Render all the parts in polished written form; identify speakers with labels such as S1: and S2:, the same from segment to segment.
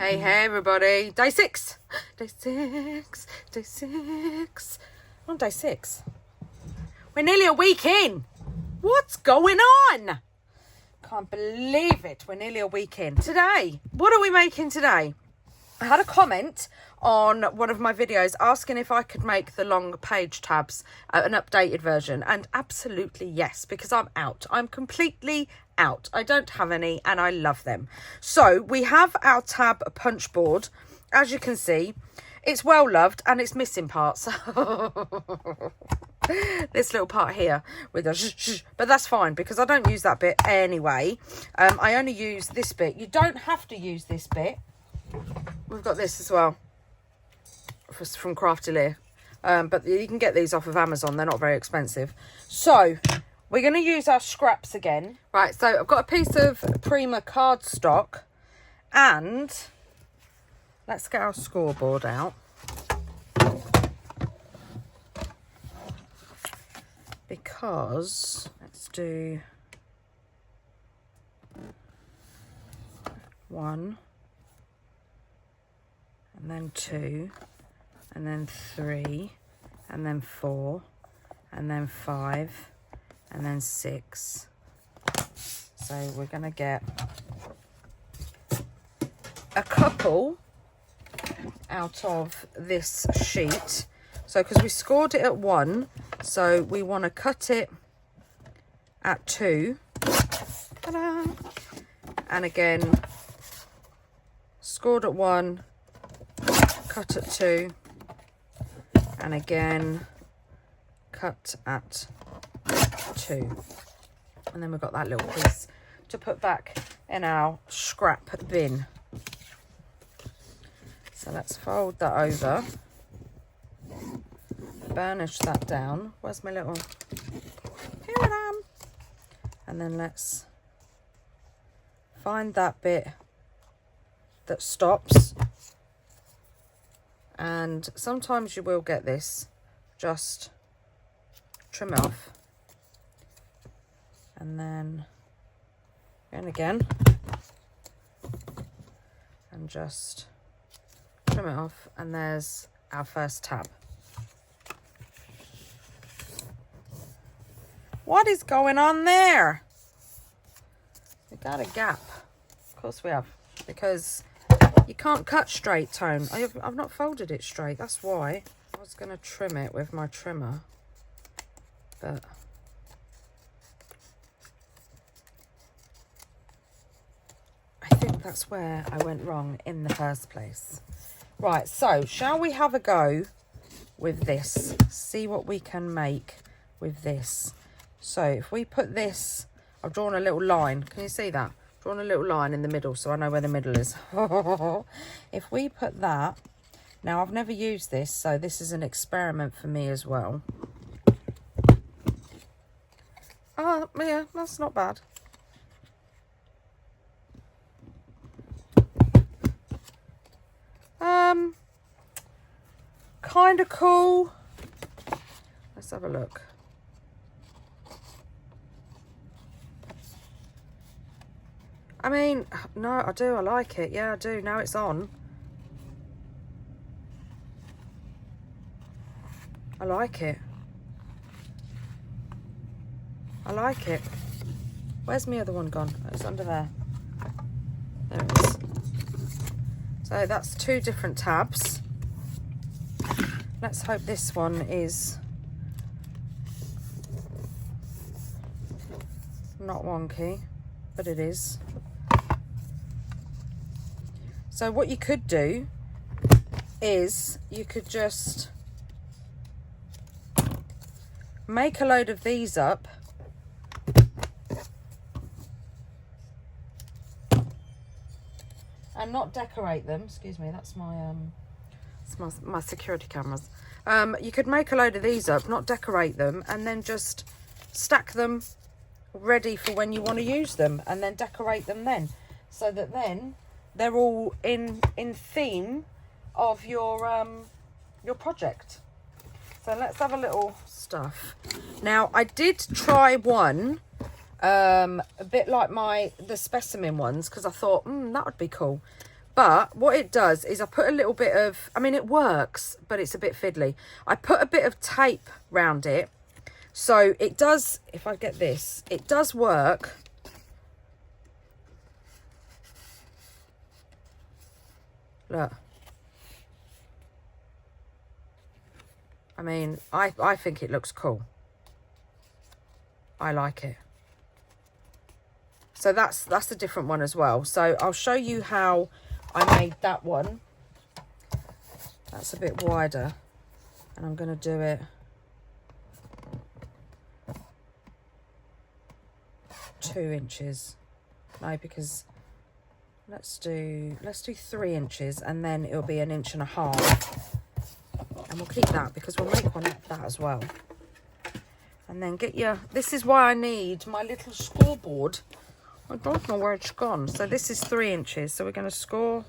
S1: Hey everybody, day 6. Day 6, day 6. On day 6. We're nearly a week in. What's going on? Can't believe it. We're nearly a week in. Today, what are we making today? I had a comment on one of my videos asking if I could make the long page tabs an updated version, and absolutely yes, because I'm out. I'm completely out. I don't have any and I love them. So we have our tab punch board. As you can see, it's well loved and it's missing parts. This little part here with a but that's fine because I don't use that bit anyway. I only use this bit. You don't have to use this bit. We've got this as well from Crafty, but you can get these off of Amazon. They're not very expensive. So we're going to use our scraps again. Right, so I've got a piece of Prima cardstock, and let's get our scoreboard out. Because let's do 1, and then 2, and then 3, and then 4, and then 5, and then 6. So we're going to get a couple out of this sheet. So because we scored it at 1, so we want to cut it at 2. Ta-da! And again, scored at 1, cut at 2, and again cut at 2. And then we've got that little piece to put back in our scrap bin. So let's fold that over, burnish that down. Where's my little, here I am. And then let's find that bit that stops. And sometimes you will get this, just trim it off. And then again, and just trim it off. And there's our first tab. What is going on there? We got a gap. Of course we have, because you can't cut straight, Tone. I've not folded it straight, that's why. I was going to trim it with my trimmer, but I think that's where I went wrong in the first place. Right, so shall we have a go with this? See what we can make with this. So if we put this, I've drawn a little line. Can you see that? Drawn a little line in the middle so I know where the middle is. If we put that, now I've never used this, so this is an experiment for me as well. Oh yeah, that's not bad. Kind of cool. Let's have a look. I mean, no, I do. I like it. Yeah, I do. Now it's on. I like it. I like it. Where's my other one gone? Oh, it's under there. There it is. So that's 2 different tabs. Let's hope this one is not wonky, but it is. So what you could do is you could just make a load of these up and not decorate them. Excuse me, that's my security cameras. You could make a load of these up, not decorate them, and then just stack them ready for when you want to use them, and then decorate them then, so that then they're all in theme of your project. So let's have a little stuff. Now I did try one a bit like the specimen ones, because I thought that would be cool, But what it does is I put a little bit of, I mean, it works, but it's a bit fiddly. I put a bit of tape round it. So it does, if I get this, it does work. Look. I mean, I think it looks cool. I like it. So that's a different one as well. So I'll show you how I made that one. That's a bit wider. And I'm going to do it 2 inches. No, because let's do 3 inches, and then it'll be 1.5 inches. And we'll keep that because we'll make one like that as well. And then get your, this is why I need my little scoreboard. I don't know where it's gone. So this is 3 inches. So we're going to score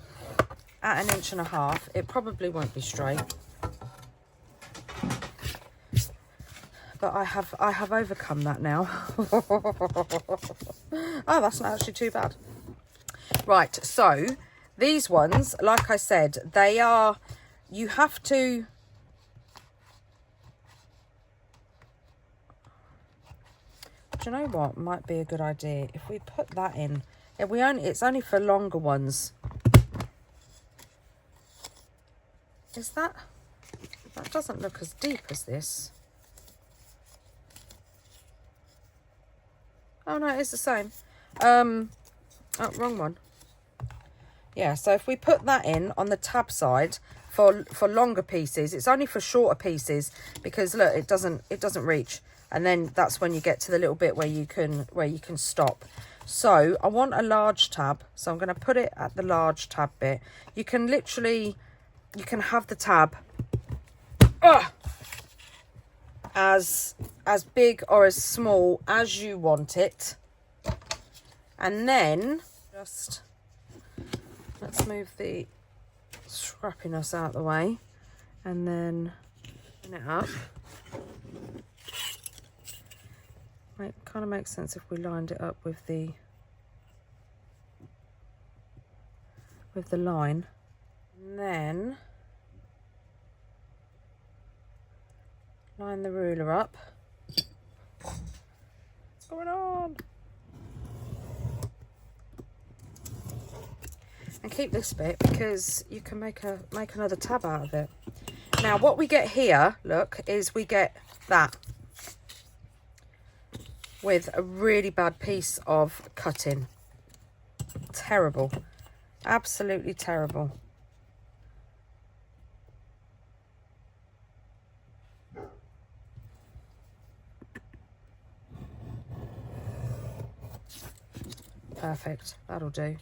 S1: at 1.5 inches. It probably won't be straight. But I have overcome that now. Oh, that's not actually too bad. Right, so these ones, like I said, they are, you have to, do you know what might be a good idea? If we put that in, it's only for longer ones. That doesn't look as deep as this. Oh no, it is the same. Oh, wrong one. Yeah, so if we put that in on the tab side for longer pieces, it's only for shorter pieces because look, it doesn't reach. And then that's when you get to the little bit where you can stop. So I want a large tab, so I'm going to put it at the large tab bit. You can literally, you can have the tab as big or as small as you want it. And then just, let's move the scrappiness out of the way and then pin it up. It kind of makes sense if we lined it up with the line. And then line the ruler up. What's going on? And keep this bit because you can make another tab out of it. Now what we get here, look, is we get that with a really bad piece of cutting. Terrible. Absolutely terrible. Perfect. That'll do.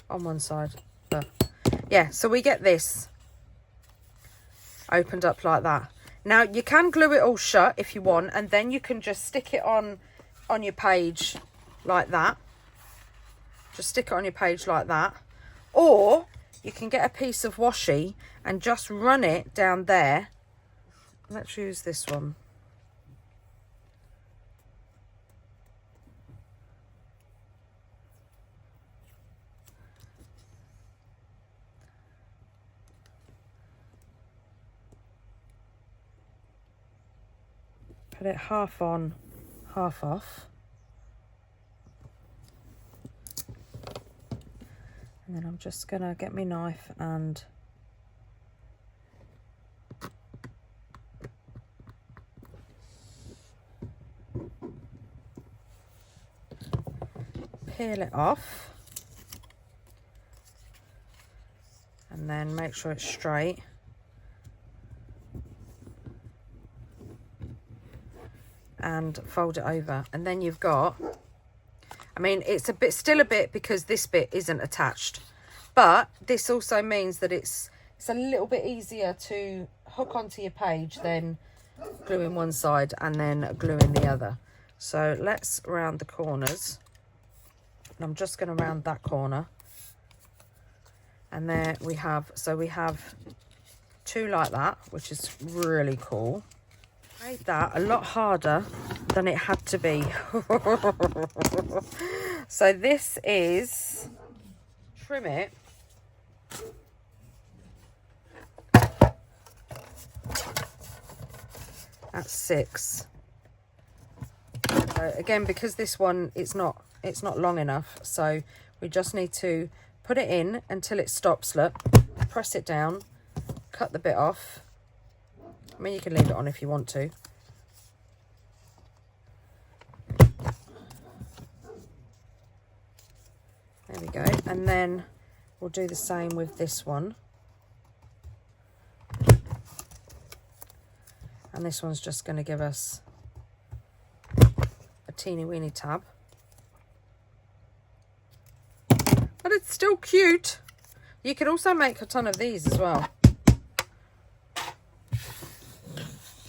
S1: On one side. But yeah, so we get this opened up like that. Now you can glue it all shut if you want, and then you can just stick it on your page like that. Just stick it on your page like that. Or you can get a piece of washi and just run it down there. Let's use this one. Put it half on, half off. And then I'm just gonna get my knife and peel it off. And then make sure it's straight. And fold it over, and then you've got, I mean, it's still a bit because this bit isn't attached, but this also means that it's a little bit easier to hook onto your page than gluing one side and then gluing the other. So let's round the corners, and I'm just going to round that corner, and there we have, so we have 2 like that, which is really cool. Made that a lot harder than it had to be. So this is, trim it That's 6. So again, because this one it's not long enough, so we just need to put it in until it stops. Look, press it down, cut the bit off. I mean, you can leave it on if you want to. There we go. And then we'll do the same with this one. And this one's just going to give us a teeny weeny tab. But it's still cute. You could also make a ton of these as well.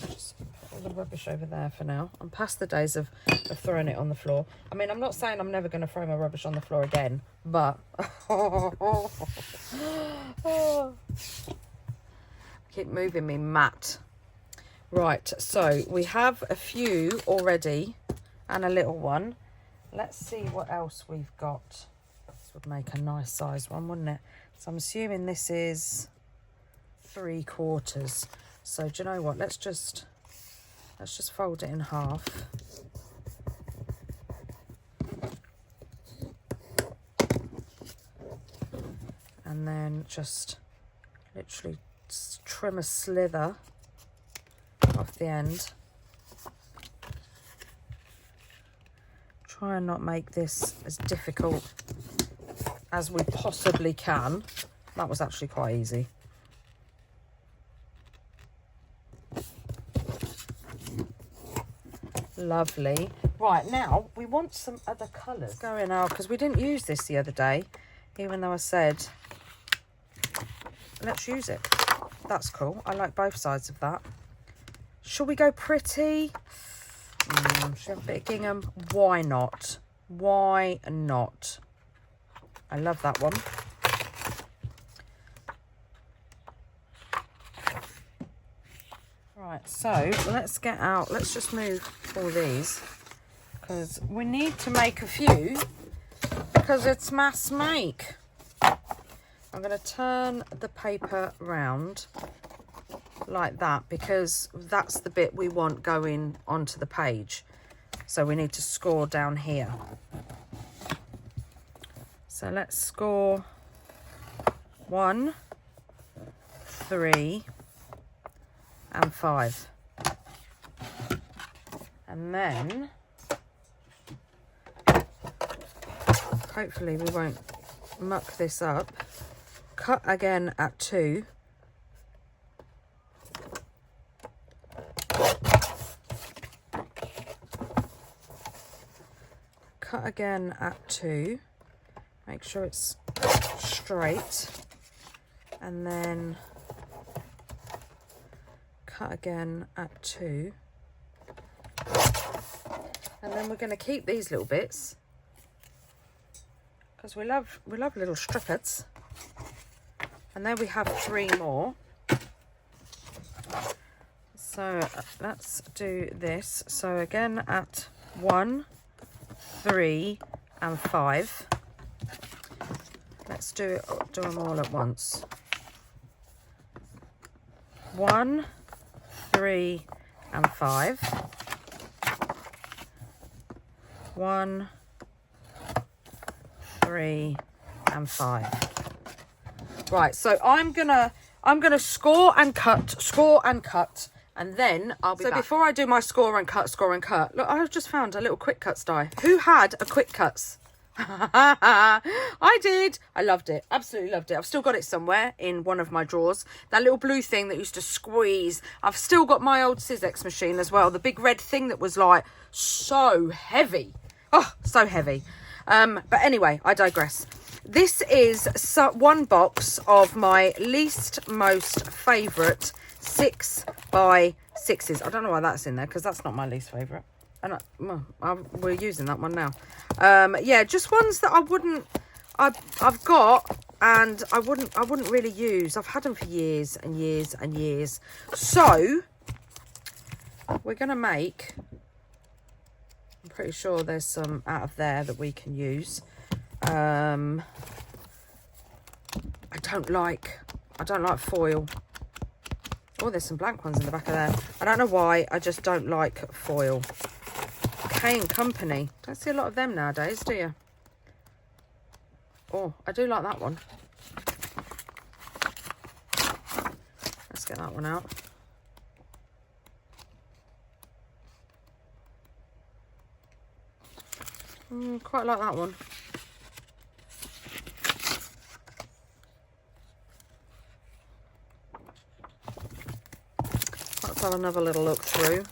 S1: Just put all the rubbish over there for now. I'm past the days of throwing it on the floor. I mean, I'm not saying I'm never going to throw my rubbish on the floor again, but... Keep moving me, Matt. Right, so we have a few already and a little one. Let's see what else we've got. This would make a nice size one, wouldn't it? So I'm assuming this is 3/4. So do you know what? Let's just fold it in half. And then just literally trim a slither off the end. Try and not make this as difficult as we possibly can. That was actually quite easy. Lovely. Right, now we want some other colours going out because we didn't use this the other day, even though I said let's use it. That's cool. I like both sides of that. Shall we go pretty? Should have a bit of gingham? Why not? Why not? I love that one. Right, so let's get out. Let's just move all these because we need to make a few because it's mass make. I'm going to turn the paper round like that because that's the bit we want going onto the page. So we need to score down here. So let's score 1, 3, and 5. And then hopefully we won't muck this up. Cut again at 2. Cut again at 2. Make sure it's straight. And then cut again at 2. And then we're going to keep these little bits because we love little strippets. And then we have 3 more. So let's do this. So again at 1, 3, and 5. Let's do them all at once. 1, 3, and 5. 1, 3, and 5. Right, so I'm gonna score and cut, and then I'll be back. So before I do my score and cut, look, I've just found a little quick cuts die. Who had a quick cuts? I did. I loved it. Absolutely loved it. I've still got it somewhere in one of my drawers. That little blue thing that used to squeeze. I've still got my old Sizzix machine as well. The big red thing that was like so heavy. Oh, so heavy. But anyway, I digress. This is one box of my least most favourite 6x6s. I don't know why that's in there because that's not my least favourite. And we're using that one now. Yeah, just ones that I've got and I wouldn't really use. I've had them for years and years and years. So we're gonna make. I'm pretty sure there's some out of there that we can use. I don't like foil. Oh, there's some blank ones in the back of there. I don't know why, I just don't like foil. K & Company. Don't see a lot of them nowadays, do you? Oh, I do like that one. Let's get that one out. Quite like that one. Let's have another little look through.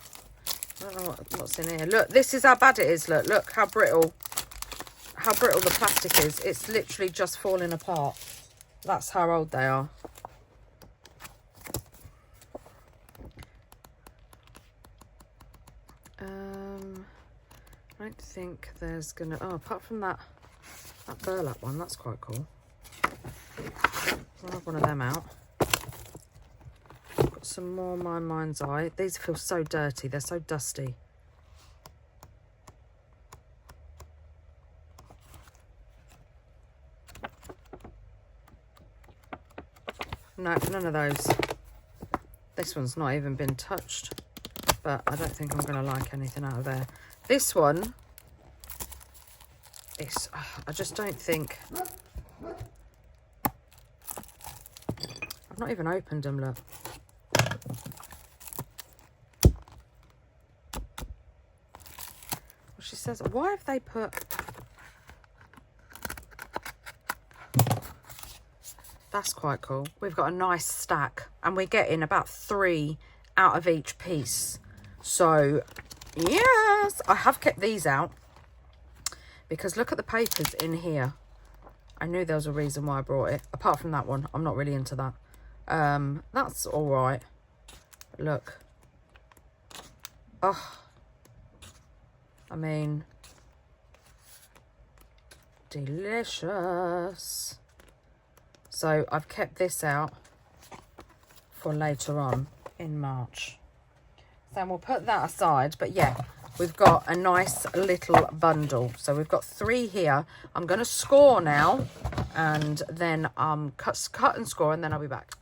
S1: I don't know what's in here. Look, this is how bad it is. Look how brittle the plastic is. It's literally just falling apart. That's how old they are. I don't think there's gonna, oh, apart from that burlap one, that's quite cool. I'll have one of them out. Got some more My Mind's Eye. These feel so dirty, they're so dusty. No, none of those. This one's not even been touched, but I don't think I'm gonna like anything out of there. This one is, I just don't think, I've not even opened them, look. Well, she says, why have they put, that's quite cool. We've got a nice stack and we're getting about 3 out of each piece. So yes, I have kept these out because look at the papers in here. I knew there was a reason why I brought it. Apart from that one, I'm not really into that. That's all right. Look. Oh, I mean, delicious. So I've kept this out for later on in March. So we'll put that aside, but yeah, we've got a nice little bundle. So we've got 3 here. I'm going to score now and then cut and score and then I'll be back.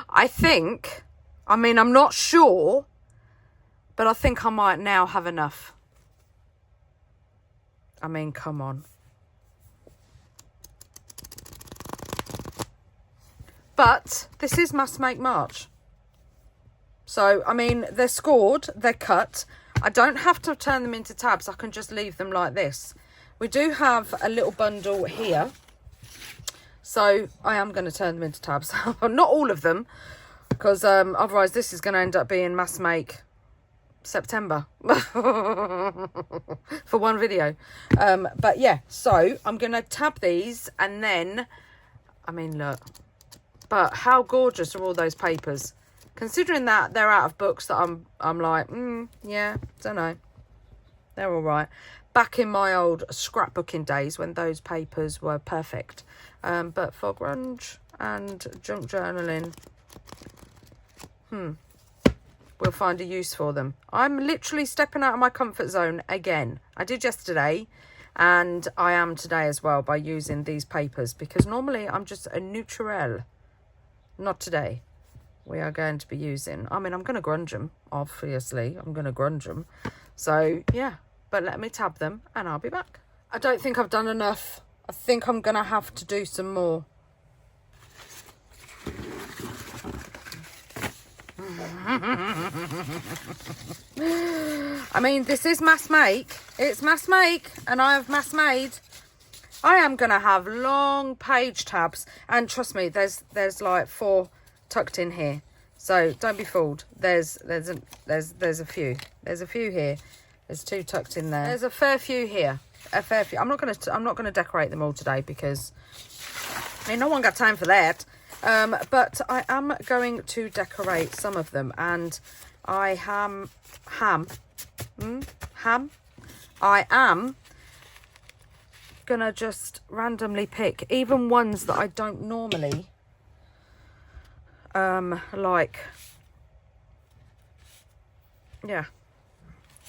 S1: I think, I mean, I'm not sure, but I think I might now have enough. I mean, come on. But this is Must Make March. So, I mean, they're scored, they're cut. I don't have to turn them into tabs. I can just leave them like this. We do have a little bundle here. So, I am going to turn them into tabs. Not all of them, because otherwise this is going to end up being Must Make September for one video. But yeah, so I'm going to tab these and then, I mean, look. But how gorgeous are all those papers? Considering that they're out of books that I'm like, yeah, don't know. They're all right. Back in my old scrapbooking days when those papers were perfect. But for grunge and junk journaling, we'll find a use for them. I'm literally stepping out of my comfort zone again. I did yesterday and I am today as well by using these papers because normally I'm just a neutral. Not today. We are going to be using, I mean, I'm going to grunge them, obviously. I'm going to grunge them. So, yeah. But let me tab them and I'll be back. I don't think I've done enough. I think I'm going to have to do some more. I mean, this is mass make. It's mass make and I have mass made. I am going to have long page tabs. And trust me, there's like 4 tucked in here, so don't be fooled. There's a few. There's a few here. There's 2 tucked in there. There's a fair few here. A fair few. I'm not gonna decorate them all today because I mean no one got time for that. But I am going to decorate some of them, and I am gonna just randomly pick even ones that I don't normally like. Yeah,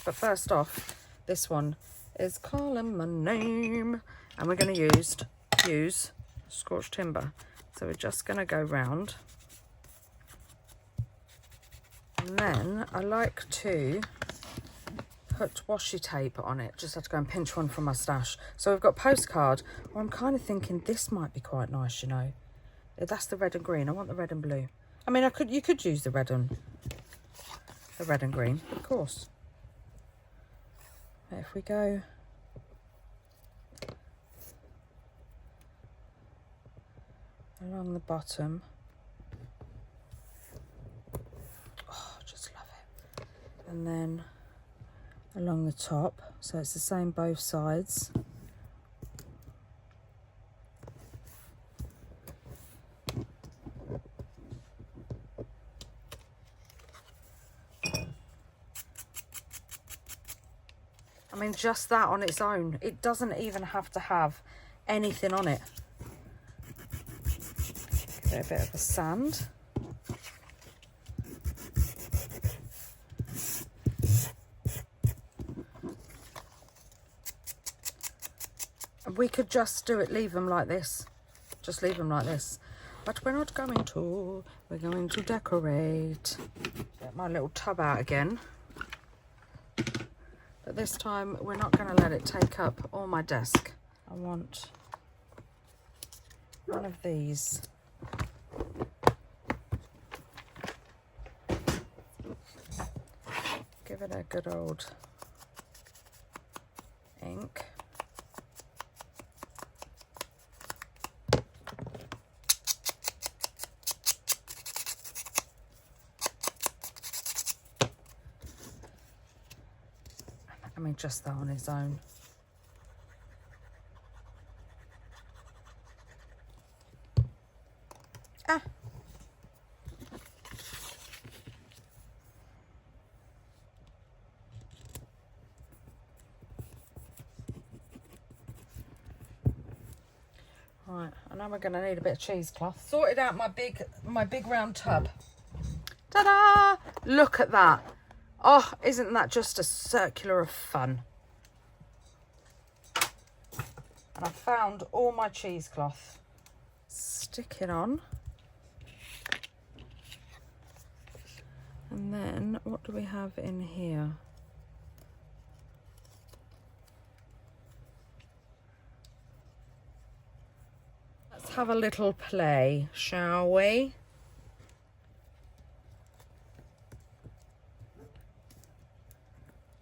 S1: but first off, this one is calling my name and we're going to use use scorched timber. So we're just going to go round. And then I like to put washi tape on it. Just have to go and pinch one from my stash. So we've got postcard. Well, I'm kind of thinking this might be quite nice, you know. That's the red and green. I want the red and blue. I mean, you could use the red and green, of course. But if we go along the bottom, oh, just love it. And then along the top, so it's the same both sides. I mean, just that on its own, it doesn't even have to have anything on it. Give it a bit of a sand. We could just do it, leave them like this. Just leave them like this. But we're not going to. We're going to decorate. Get my little tub out again. But this time, we're not going to let it take up all my desk. I want one of these. Give it a good old ink. I mean, just that on its own. Ah. Right, and now we're going to need a bit of cheesecloth. Sorted out my big round tub. Ta-da! Look at that. Oh, isn't that just a circular of fun? And I found all my cheesecloth. Stick it on. And then, what do we have in here? Let's have a little play, shall we?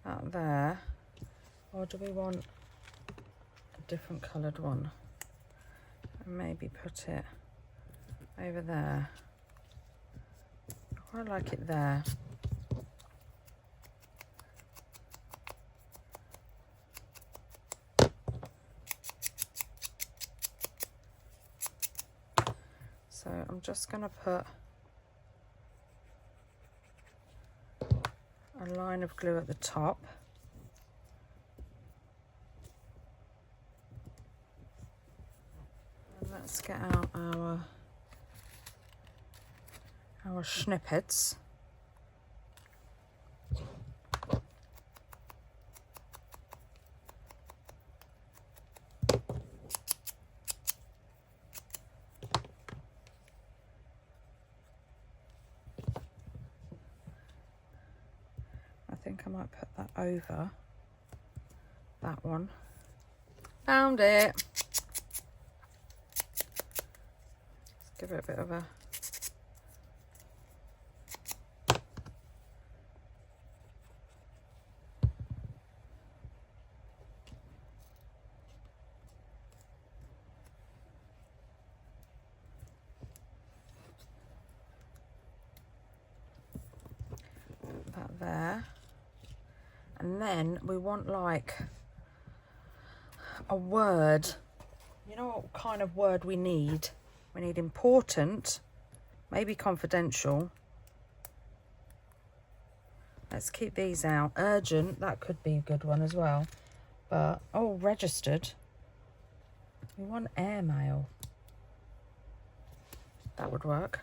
S1: That there. Or do we want a different coloured one? And maybe put it over there. I quite like it there. So I'm just going to put a line of glue at the top. And let's get out our snippets. I think I might put that over that one. Found it. Let's give it a bit of a that there. And then we want like a word. You know what kind of word we need? We need important, maybe confidential. Let's keep these out. Urgent, that could be a good one as well. But, oh, registered. We want airmail. That would work.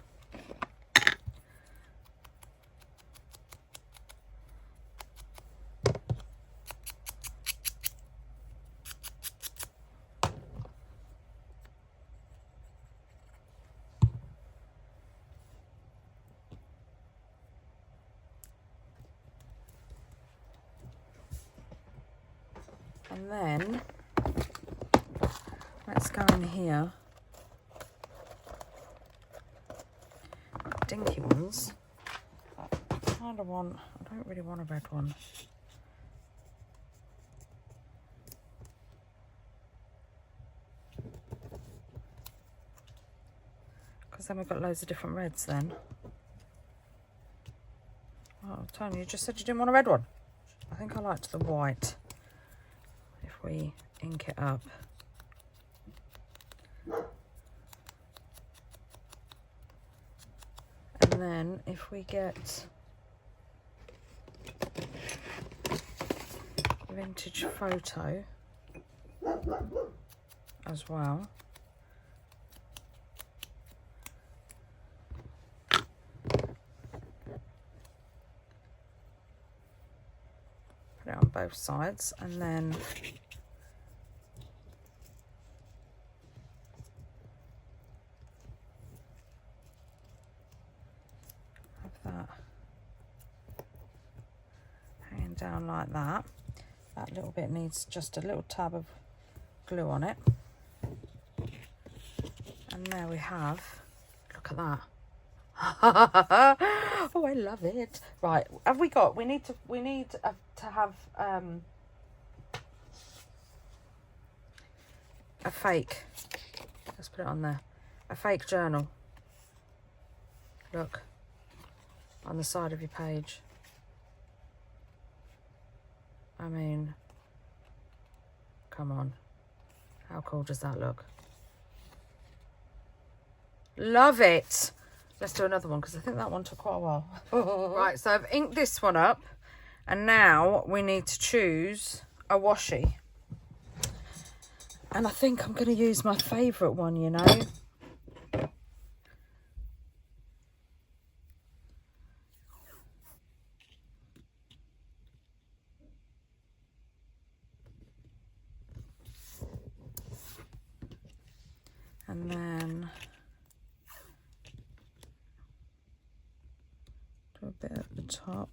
S1: And then let's go in here. Dinky ones. I don't really want a red one. Because then we've got loads of different reds then. Oh, Toni, you just said you didn't want a red one. I think I liked the white. If we ink it up. And then if we get vintage photo as well. Put it on both sides and then that hanging down like that. That little bit needs just a little tab of glue on it. And there we have, look at that. Oh, I love it. Right, have we got, we need to have a fake, let's put it on there, a fake journal. Look. On the side of your page. I mean, come on. How cool does that look? Love it. Let's do another one because I think that one took quite a while. Right, so I've inked this one up and now we need to choose a washi. And I think I'm going to use my favourite one, you know. And then do a bit at the top.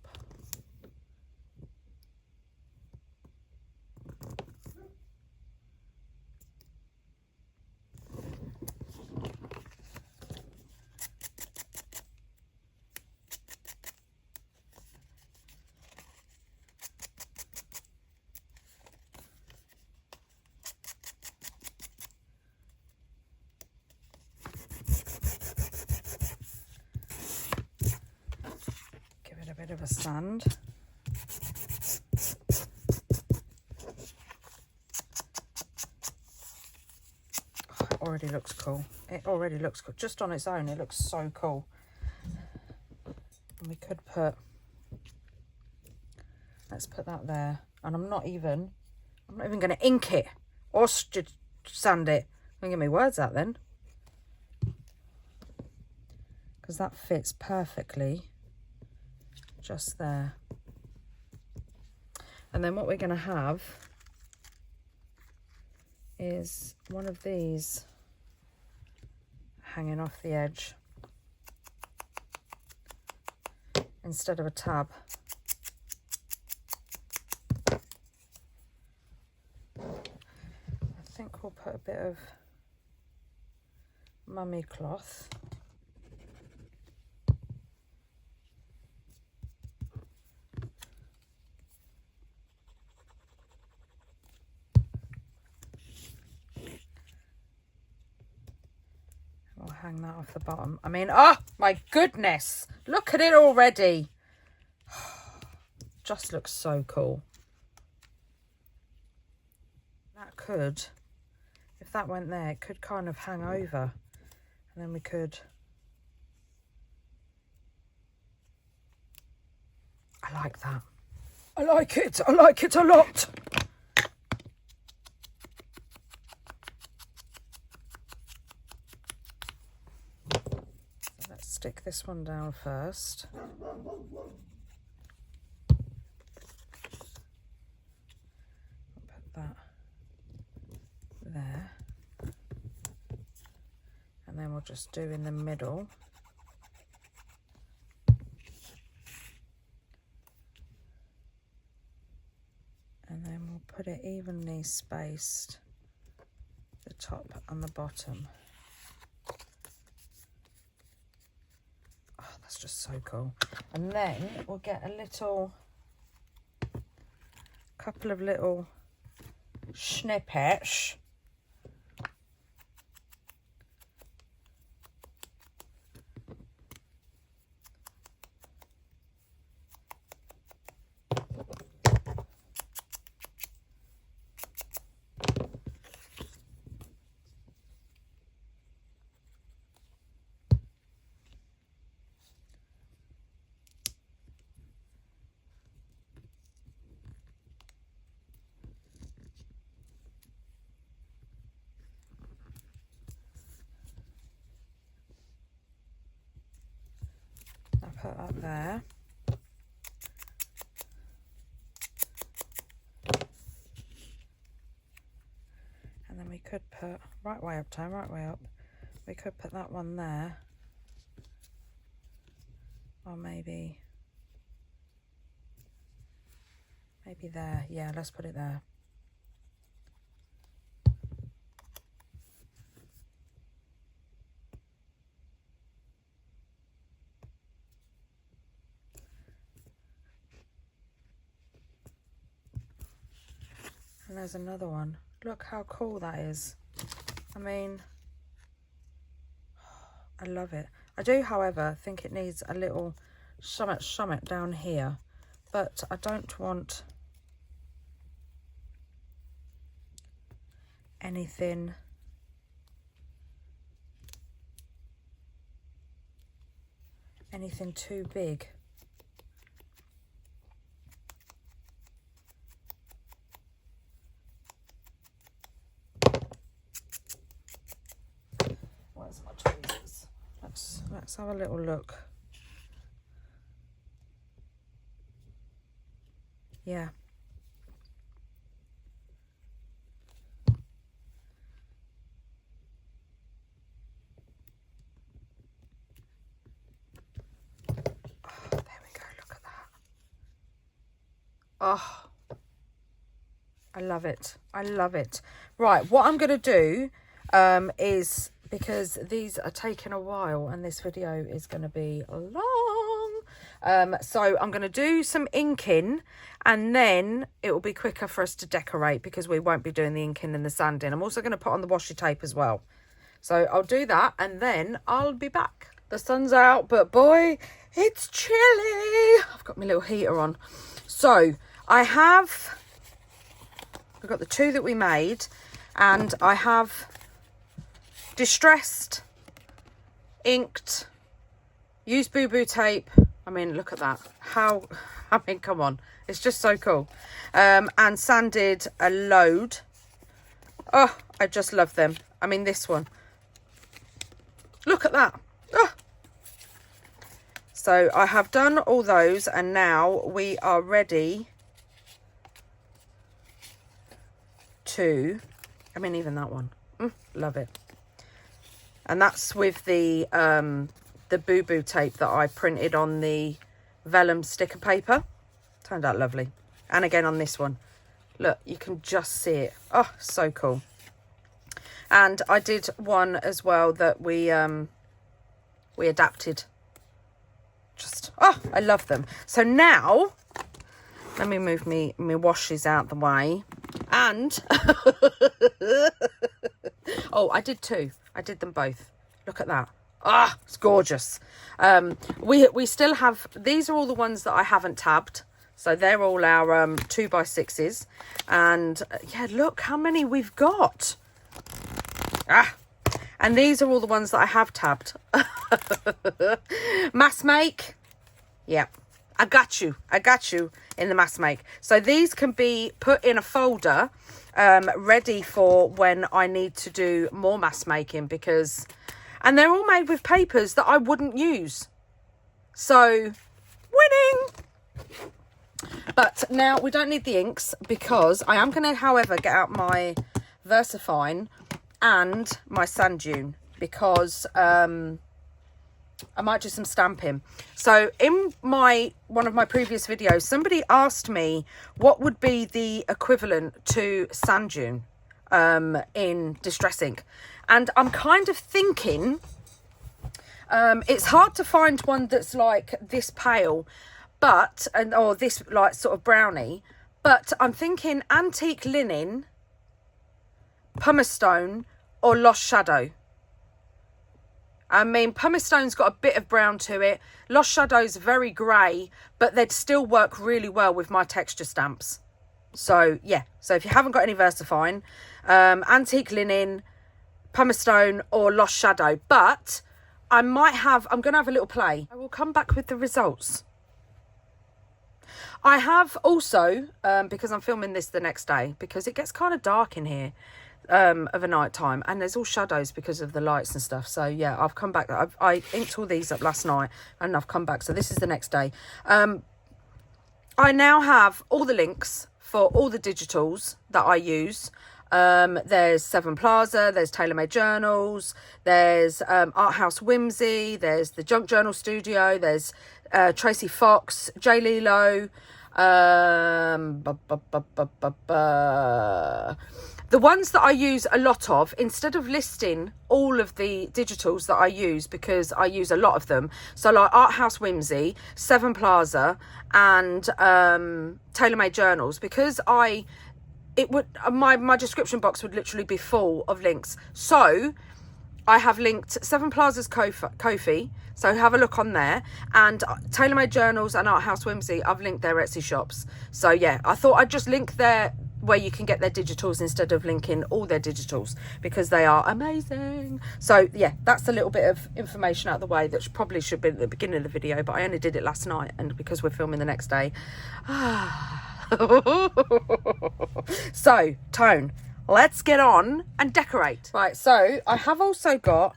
S1: Bit of a sand. Oh, it already looks cool. It already looks cool. Just on its own, it looks so cool. And we could put, let's put that there. And I'm not even going to ink it or sand it. Don't get me words out then. Because that fits perfectly. Just there. And then what we're going to have is one of these hanging off the edge instead of a tab. I think we'll put a bit of mummy cloth. Hang that off the bottom. I mean, oh my goodness, look at it already. Just looks so cool. That could, if that went there, it could kind of hang over and then we could, I like that. I like it a lot. Stick this one down first. Put that there. And then we'll just do in the middle. And then I'll put it evenly spaced, the top and the bottom. Oh, that's just so cool. And then we'll get a couple of little snippets. Put up there. And then we could put, right way up, Tone, right way up. We could put that one there. Or maybe there. Yeah, let's put it there. And there's another one. Look how cool that is. I mean, I love it. I do, however, think it needs a little summit down here. But I don't want anything too big. Where's my tweezers? Let's have a little look. Yeah. Oh, there we go. Look at that. Oh, I love it. I love it. Right, what I'm going to do is, because these are taking a while and this video is going to be long, so I'm going to do some inking and then it will be quicker for us to decorate because we won't be doing the inking and the sanding. I'm also going to put on the washi tape as well. So I'll do that and then I'll be back. The sun's out, but boy, it's chilly. I've got my little heater on. So we've got the two that we made, and I have distressed, inked, used boo-boo tape. I mean, look at that. I mean, come on. It's just so cool. And sanded a load. Oh, I just love them. I mean, this one. Look at that. Oh. So I have done all those, and now we are ready to, I mean, even that one. Love it. And that's with the boo-boo tape that I printed on the vellum sticker paper. Turned out lovely. And again on this one. Look, you can just see it. Oh, so cool. And I did one as well that we adapted. Just, oh, I love them. So now, let me move me washes out the way. And, oh, I did two. I did them both. Look at that. Ah, it's gorgeous. We still have, these are all the ones that I haven't tabbed. So they're all our 2x6s. And yeah, look how many we've got. Ah, and these are all the ones that I have tabbed. Mass make. Yeah, I got you in the mass make. So these can be put in a folder ready for when I need to do more mass making, because, and they're all made with papers that I wouldn't use. So winning. But now we don't need the inks, because I am going to, however, get out my VersaFine and my sand dune, because I might do some stamping. So in one of my previous videos, somebody asked me what would be the equivalent to sand dune in distress ink. And I'm kind of thinking, it's hard to find one that's like this pale, or this like sort of brownie, but I'm thinking antique linen, pumice stone, or lost shadow. I mean, pumice stone's got a bit of brown to it. Lost shadow's very grey, but they'd still work really well with my texture stamps. So yeah, so if you haven't got any VersaFine, antique linen, pumice stone, or lost shadow. But I'm going to have a little play. I will come back with the results. I have also, because I'm filming this the next day, because it gets kind of dark in here of a night time, and there's all shadows because of the lights and stuff. So yeah, I've come back. I inked all these up last night and I've come back. So this is the next day. I now have all the links for all the digitals that I use. There's Sevenplaza, there's TaylorMade Journals, there's House Whimsy, there's the Junk Journal Stduio, there's Tracie Fox, Jleeloo, the ones that I use a lot of, instead of listing all of the digitals that I use, because I use a lot of them, so like House Whimsy, Sevenplaza, and TaylorMade Journals, because my description box would literally be full of links. So I have linked Sevenplaza's Kofi, so have a look on there, and TaylorMade Journals and Art House Whimsy, I've linked their Etsy shops. So yeah, I thought I'd just link there where you can get their digitals instead of linking all their digitals, because they are amazing. So yeah, that's a little bit of information out of the way that probably should be at the beginning of the video, but I only did it last night, and because we're filming the next day. So Tone, let's get on and decorate. Right, so I have also got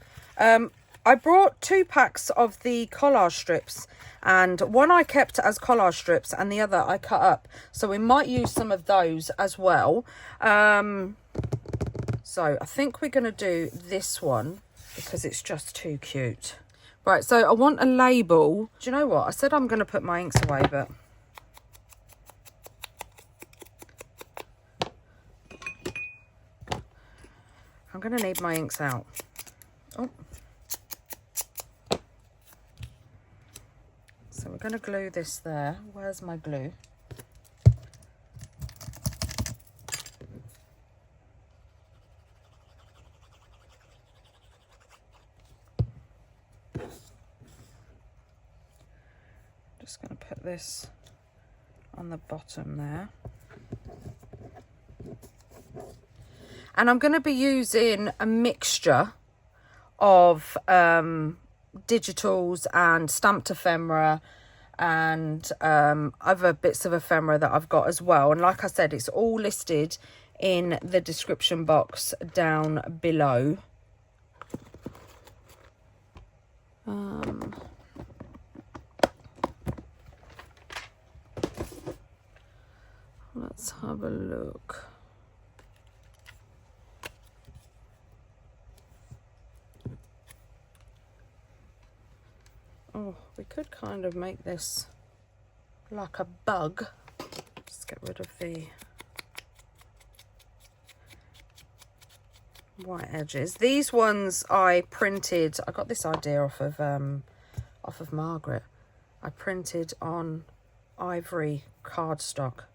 S1: I brought 2 packs of the collage strips, and one I kept as collage strips and the other I cut up, so we might use some of those as well. So I think we're going to do this one because it's just too cute. Right, so I want a label. Do you know what? I said I'm going to put my inks away, but I'm going to need my inks out. Oh. So we're going to glue this there. Where's my glue? Just going to put this on the bottom there. And I'm going to be using a mixture of digitals and stamped ephemera and other bits of ephemera that I've got as well. And like I said, it's all listed in the description box down below. Let's have a look. Oh, we could kind of make this like a bug. Just get rid of the white edges. These ones I printed. I got this idea off of Margreth. I printed on ivory cardstock.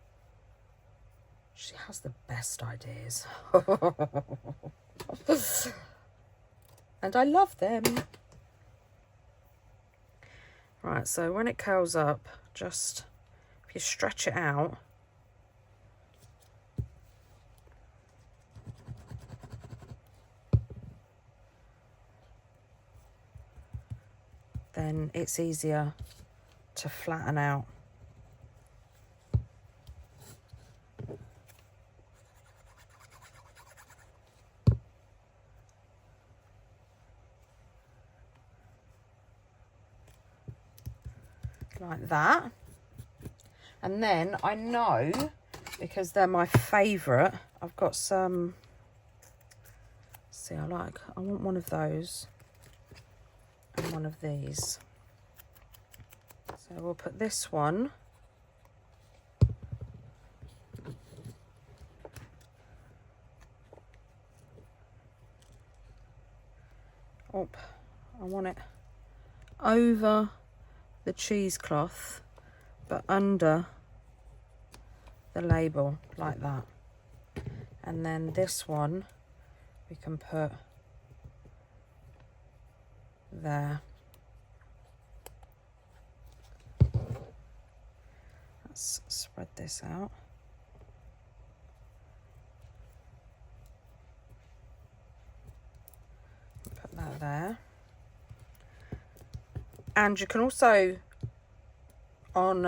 S1: She has the best ideas. And I love them. Right, so when it curls up, just if you stretch it out, then it's easier to flatten out. Like that. And then I know, because they're my favourite, I've got some, see, I want one of those, and one of these. So we'll put this one up. I want it over the cheesecloth, but under the label like that. And then this one we can put there. Let's spread this out. Put that there. And you can also put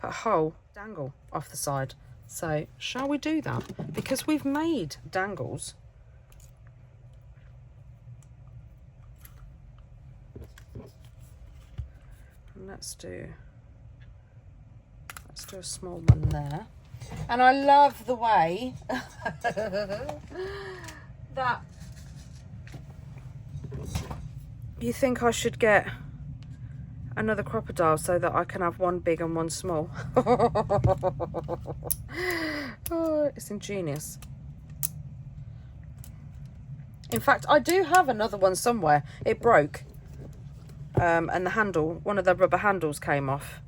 S1: a hole dangle off the side. So shall we do that? Because we've made dangles. And let's do a small one there. And I love the way that you think I should get another crocodile so that I can have one big and one small. Oh, it's ingenious. In fact, I do have another one somewhere. It broke. And the handle, one of the rubber handles came off.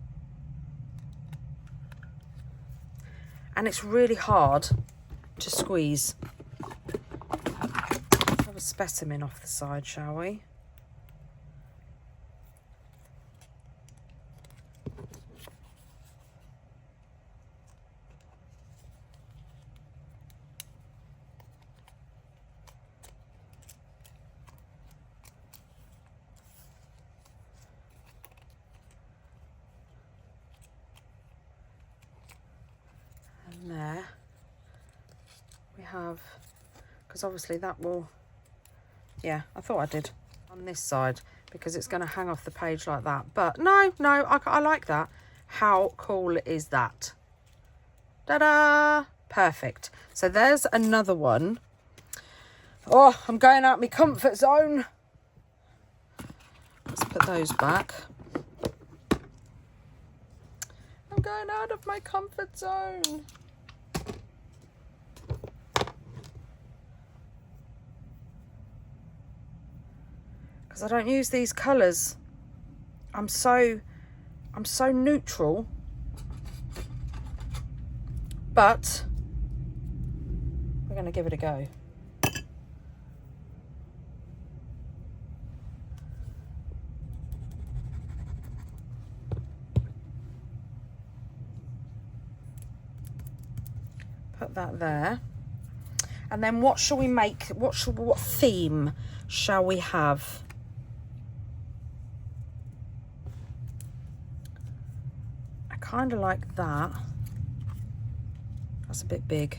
S1: And it's really hard to squeeze. Have a specimen off the side, shall we? There we have, because obviously that will, yeah, I thought I did on this side because it's going to hang off the page like that, but no, I like that. How cool is that? Ta-da! Perfect. So there's another one. Oh, I'm going out my comfort zone. Let's put those back. I'm going out of my comfort zone. Because I don't use these colours. I'm so neutral. But we're going to give it a go. Put that there. And then what shall we make? What theme shall we have? I kind of like that. That's a bit big.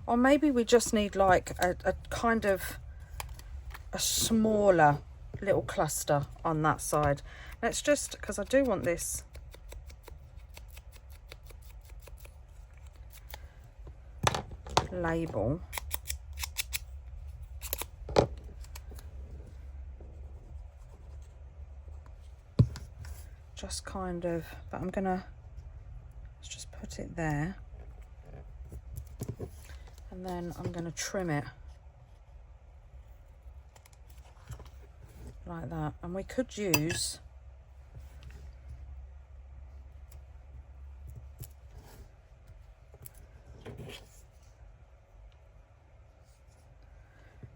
S1: Or maybe we just need like a kind of a smaller little cluster on that side. Let's just, because I do want this label. Just kind of, but I'm gonna, let's just put it there. And then I'm gonna trim it like that. And we could use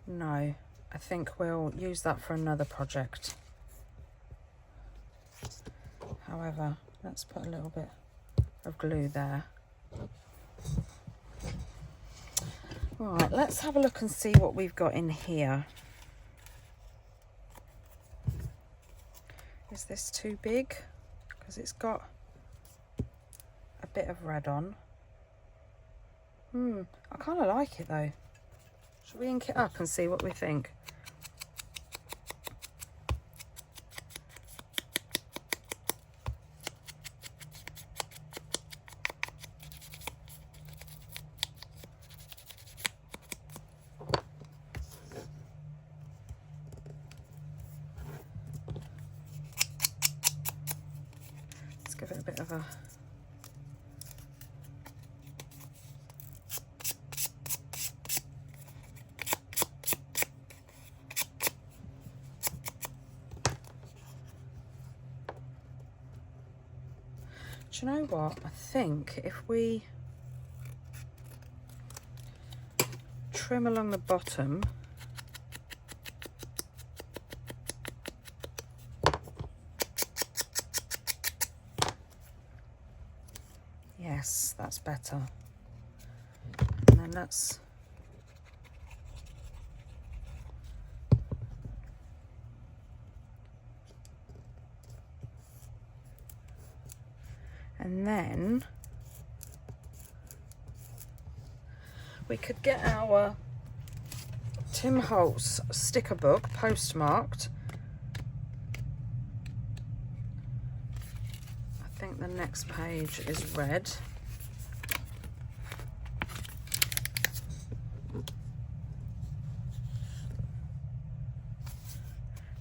S1: no, I think we'll use that for another project. However, let's put a little bit of glue there. Right, let's have a look and see what we've got in here. Is this too big? Because it's got a bit of red on. I kind of like it though. Should we ink it up and see what we think? give it a bit of a... Do you know what? I think if we trim along the bottom, yes, that's better. And then let's and then we could get our Tim Holtz sticker book postmarked. I think the next page is red.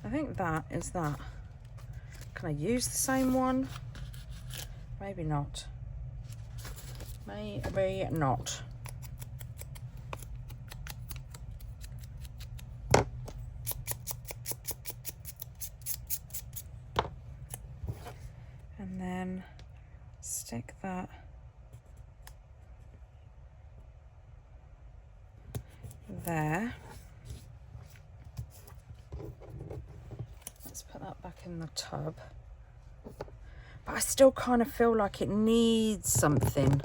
S1: I think that is that. Can I use the same one? Maybe not. Maybe not. And then stick that there. Let's put that back in the tub. But I still kind of feel like it needs something.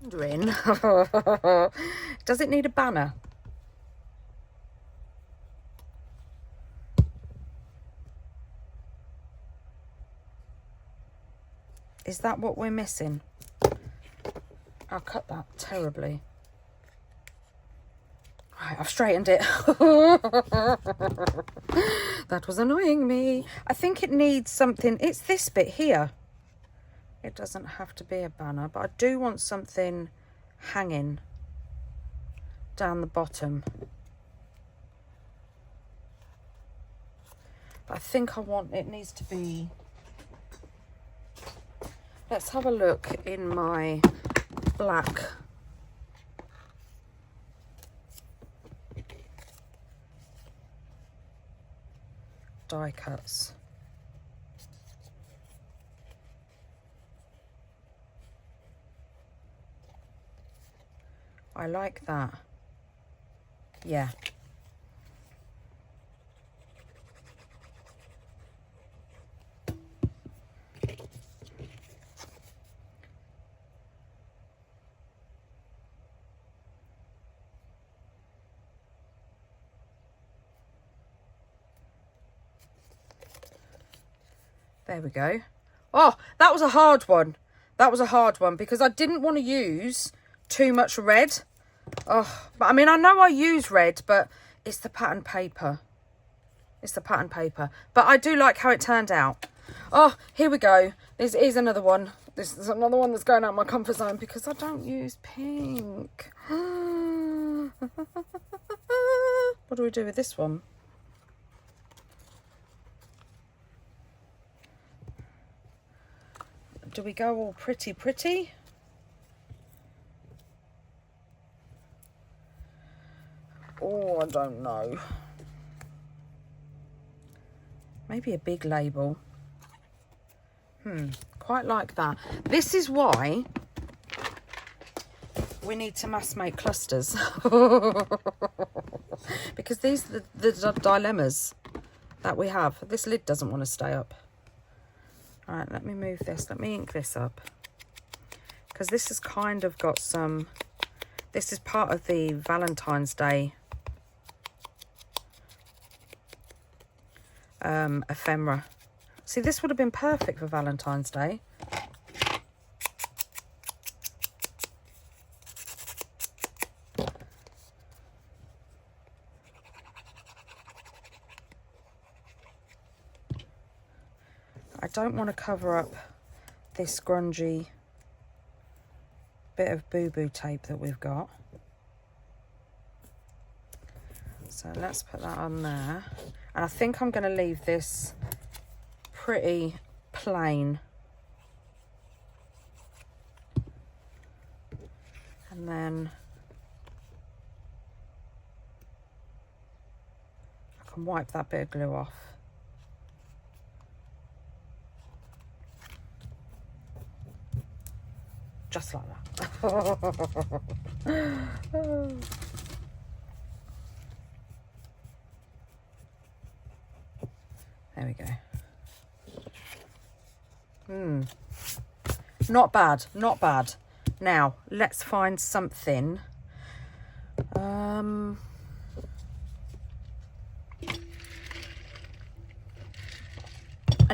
S1: Wondering, does it need a banner? Is that what we're missing? I'll cut that terribly. Right, I've straightened it. That was annoying me. I think it needs something. It's this bit here. It doesn't have to be a banner, but I do want something hanging down the bottom. But I think it needs to be... Let's have a look in my black die cuts. I like that. Yeah. There we go. Oh, that was a hard one. That was a hard one because I didn't want to use too much red. Oh, but I mean, I know I use red, but it's the pattern paper. It's the pattern paper. But I do like how it turned out. Oh, here we go. This is another one. This is another one that's going out of my comfort zone because I don't use pink. What do we do with this one? Do we go all pretty? Oh, I don't know. Maybe a big label. Quite like that. This is why we need to mass make clusters. Because these are the dilemmas that we have. This lid doesn't want to stay up. All right, let me move this. Let me ink this up. Because this has kind of got some... This is part of the Valentine's Day ephemera. See, this would have been perfect for Valentine's Day. I don't want to cover up this grungy bit of boo-boo tape that we've got. So let's put that on there. And I think I'm going to leave this pretty plain. And then I can wipe that bit of glue off. Just like that. There we go. Not bad, not bad. Now, let's find something. I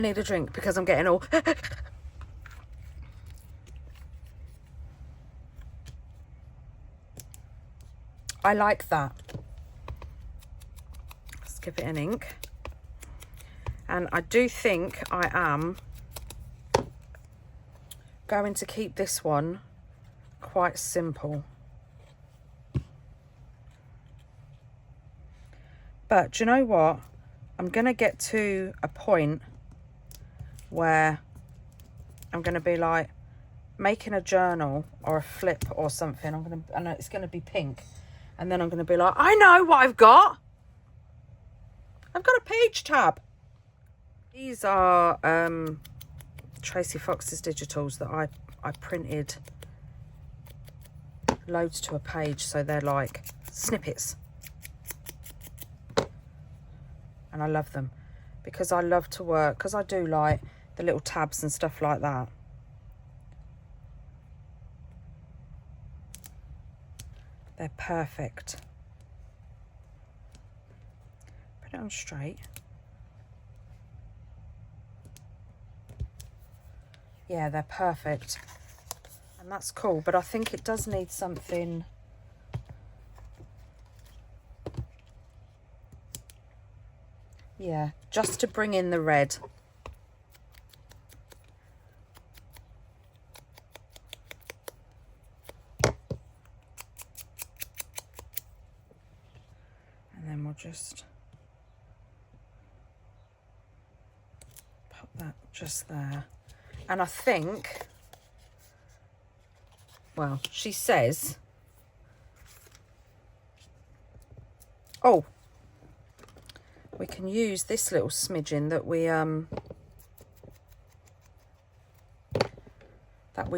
S1: need a drink because I'm getting all... I like that. Skip it in ink. And I do think I am going to keep this one quite simple. But do you know what? I'm going to get to a point where I'm going to be like making a journal or a flip or something. I know it's going to be pink. And then I'm going to be like, I know what I've got. I've got a page tab. These are Tracie Fox's digitals that I printed loads to a page. So they're like snippets. And I love them because I love to work, because I do like the little tabs and stuff like that. They're perfect. Put it on straight. Yeah, they're perfect. And that's cool, but I think it does need something. Yeah, just to bring in the red. Just pop that just there. And I think, well, she says, oh, we can use this little smidgen that we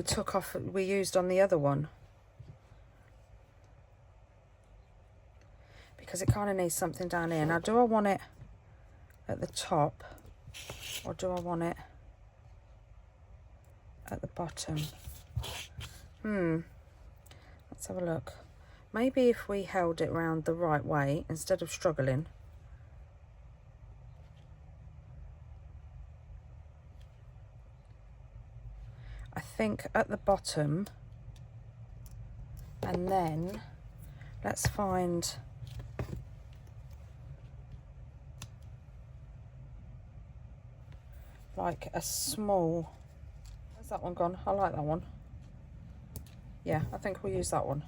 S1: took off, we used on the other one. Because it kind of needs something down here. Now, do I want it at the top or do I want it at the bottom? Let's have a look. Maybe if we held it round the right way instead of struggling. I think at the bottom, and then let's find like a small, where's that one gone? I like that one. Yeah, I think we'll use that one.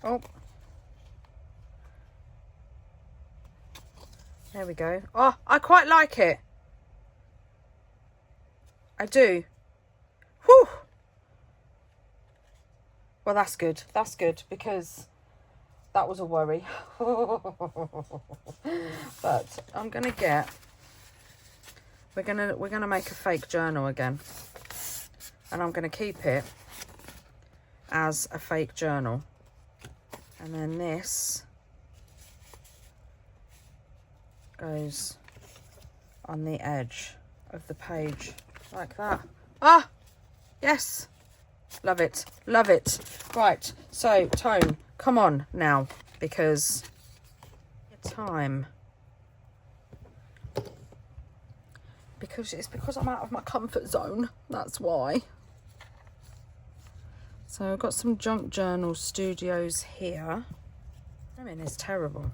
S1: Oh. There we go. Oh, I quite like it. I do. Whew. Well, that's good. That's good because that was a worry. But I'm gonna get. We're gonna make a fake journal again, and I'm gonna keep it as a fake journal, and then this goes on the edge of the page like that. Ah, yes, love it, love it. Right, so Tone, come on now, because it's time. because I'm out of my comfort zone. That's why. So I've got some junk journal Stduios here. I mean, it's terrible.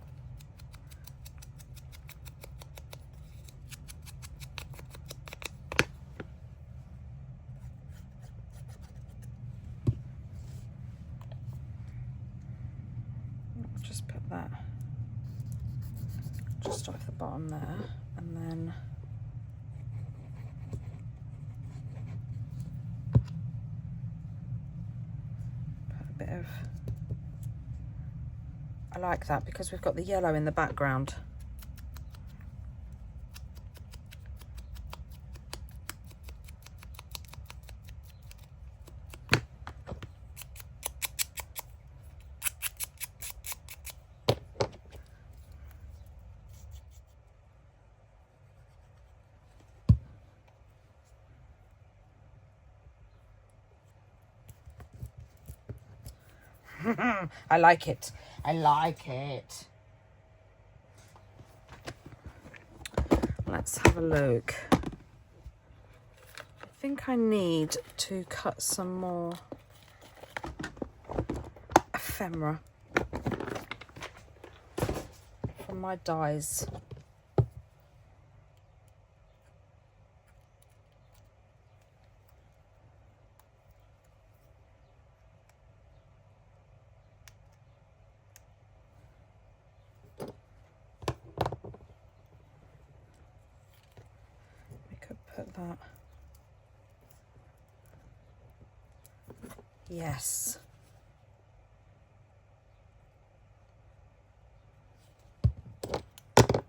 S1: Just put that just off the bottom there, and then put a bit of, I like that because we've got the yellow in the background. I like it. I like it. Let's have a look. I think I need to cut some more ephemera from my dies. Put that. Yes.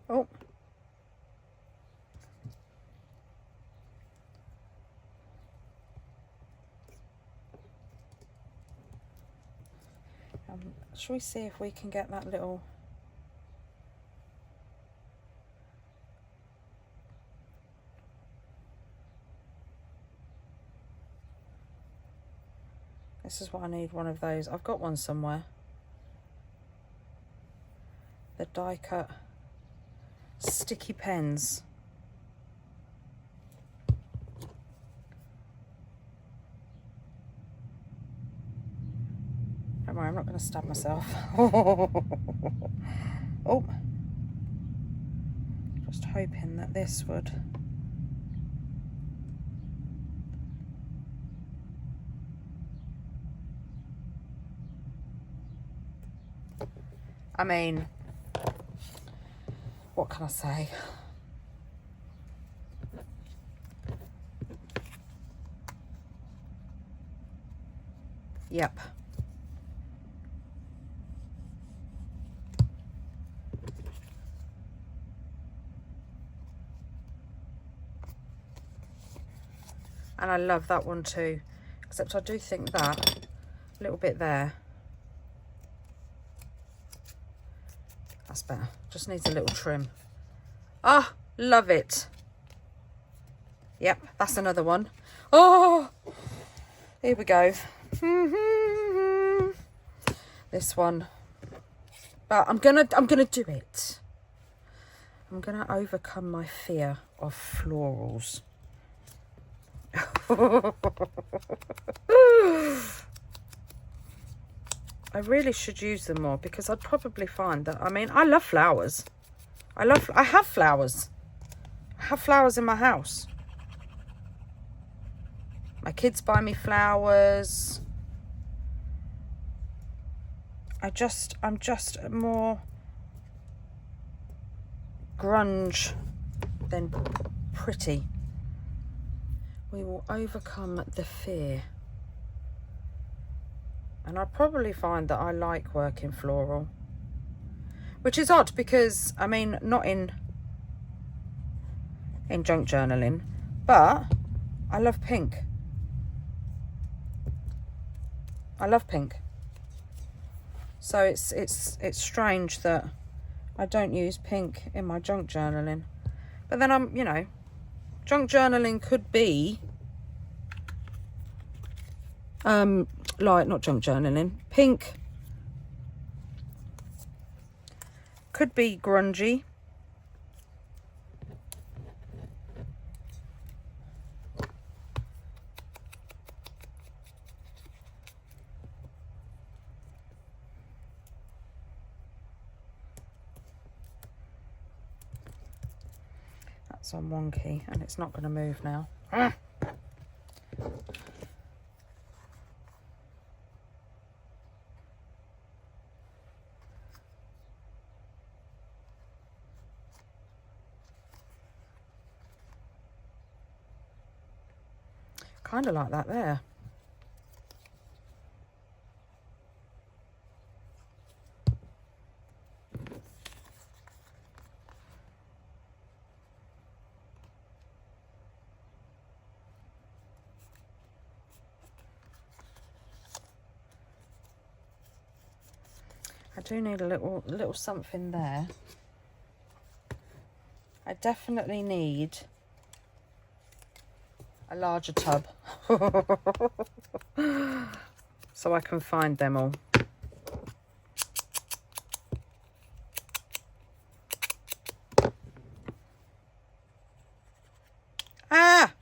S1: Oh. Shall we see if we can get that little This is what I need, one of those. I've got one somewhere. The die cut sticky pens. Don't worry, I'm not going to stab myself. Oh. Just hoping that this would... I mean, what can I say? Yep. And I love that one too, except I do think that little bit there, that's better. Just needs a little trim. Ah, love it. Yep, that's another one. Oh, here we go. This one. But I'm gonna do it. I'm gonna overcome my fear of florals. I really should use them more, because I'd probably find that, I mean, I love flowers. I have flowers. I have flowers in my house. My kids buy me flowers. I'm just more grunge than pretty. We will overcome the fear. And I probably find that I like working floral, which is odd because, I mean, not in junk journaling, but I love pink. I love pink. So it's strange that I don't use pink in my junk journaling. But then I'm, you know, junk journaling could be like, not junk journaling, pink could be grungy, So I'm wonky and it's not going to move now. Kind of like that there. I do need a little something there. I definitely need a larger tub so I can find them all. Ah!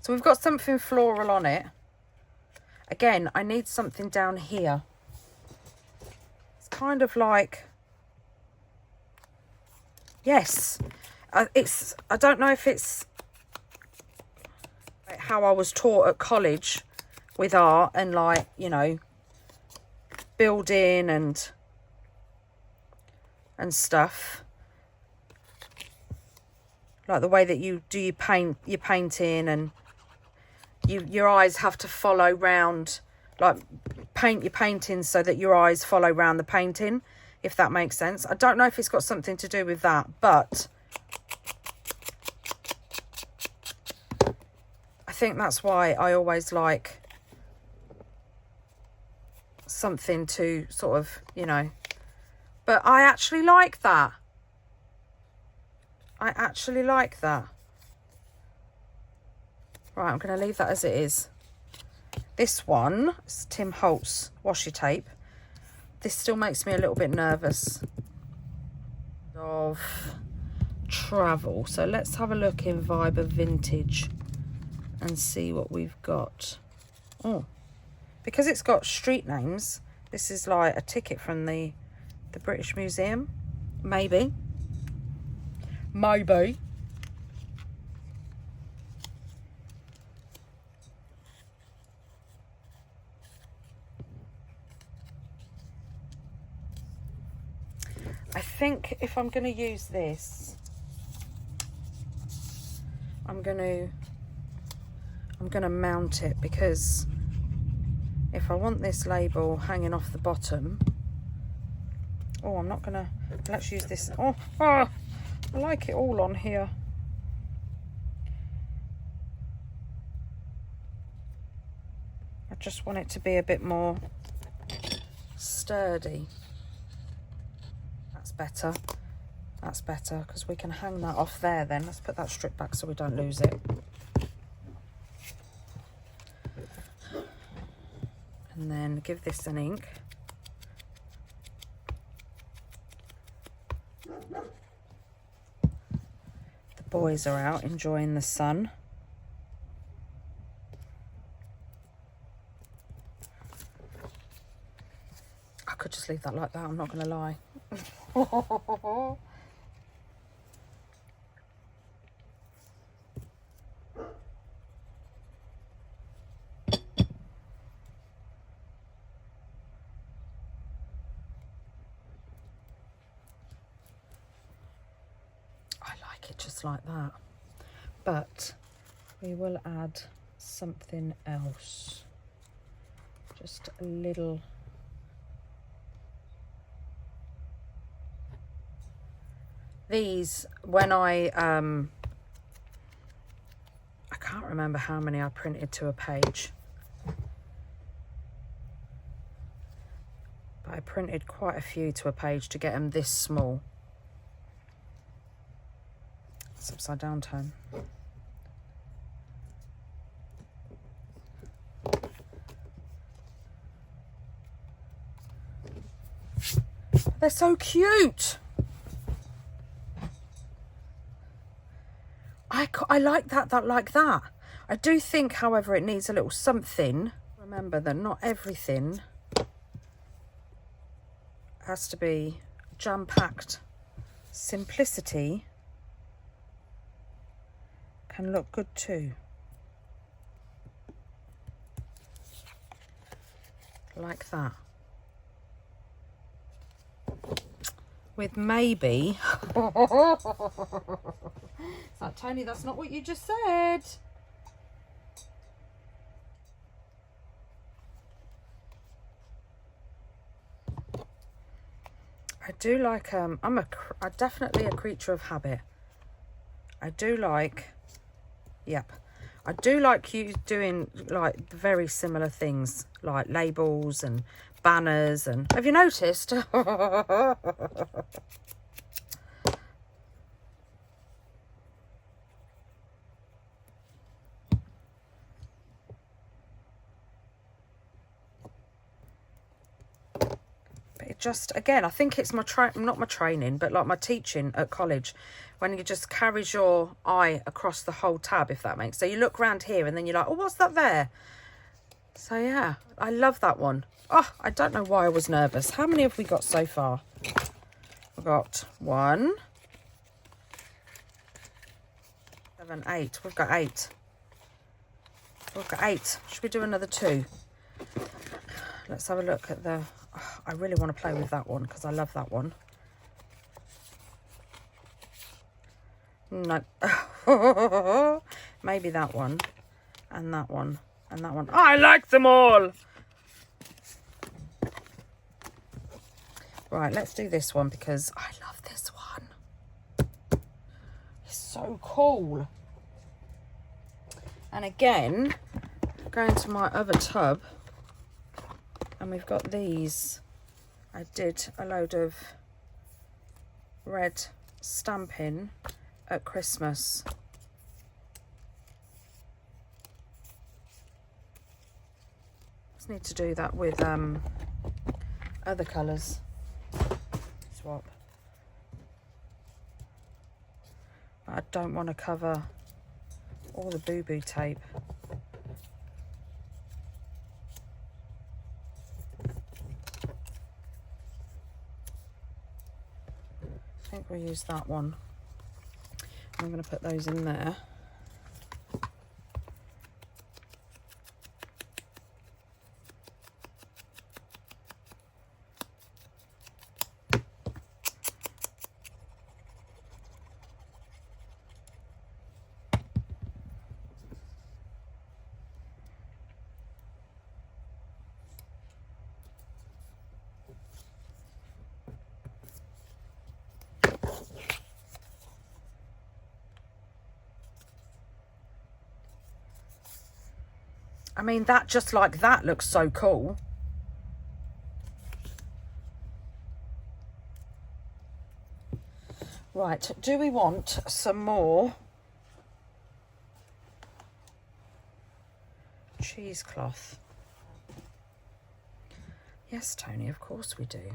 S1: So we've got something floral on it. Again, I need something down here. It's kind of like, yes, I don't know if it's like how I was taught at college with art and, like, you know, building and stuff. Like the way that you do your painting, and your eyes have to follow round, like paint your painting so that your eyes follow round the painting, if that makes sense. I don't know if it's got something to do with that, but I think that's why I always like something to sort of, you know, but I actually like that. I actually like that. Right, I'm going to leave that as it is. This one is Tim Holtz washi tape. This still makes me a little bit nervous of travel. So let's have a look in Vibe of Vintage and see what we've got. Oh, because it's got street names, this is like a ticket from the British Museum. Maybe. Maybe. I think if I'm going to use this, I'm going to mount it, because if I want this label hanging off the bottom, oh, I'm not going to, let's use this. Oh, I like it all on here. I just want it to be a bit more sturdy. Better, that's better, because we can hang that off there. Then let's put that strip back so we don't lose it, and then give this an ink. The boys are out enjoying the sun. I could just leave that like that, I'm not going to lie. I like it just like that, but we will add something else, just a little. These, when I can't remember how many I printed to a page, but I printed quite a few to a page to get them this small. It's upside down tone. They're so cute. I like that like that. I do think, however, it needs a little something. Remember that not everything has to be jam-packed. Simplicity can look good too. Like that. With maybe... It's like, Toni, that's not what you just said. I do like, I'm definitely a creature of habit. I do like, yep. I do like you doing like very similar things, like labels and banners and, have you noticed? Just again, I think it's my not my training, but like my teaching at college, when you just carries your eye across the whole tab, if that makes. So you look around here and then you're like, oh, what's that there? So yeah, I love that one. Oh, I don't know why I was nervous. How many have we got so far? We've got 1, 7, 8. We've got 8. We've got 8. Should we do another 2? Let's have a look at the... Oh, I really want to play with that one because I love that one. No. Maybe that one. And that one. And that one. I like them all! Right, let's do this one because I love this one. It's so cool. And again, going to my other tub, and we've got these. I did a load of red stamping at Christmas. Just need to do that with other colours. Swap. I don't want to cover all the boo-boo tape. I think we'll use that one. I'm going to put those in there. I mean, that just like that looks so cool. Right, do we want some more cheesecloth? Yes, Toni, of course we do.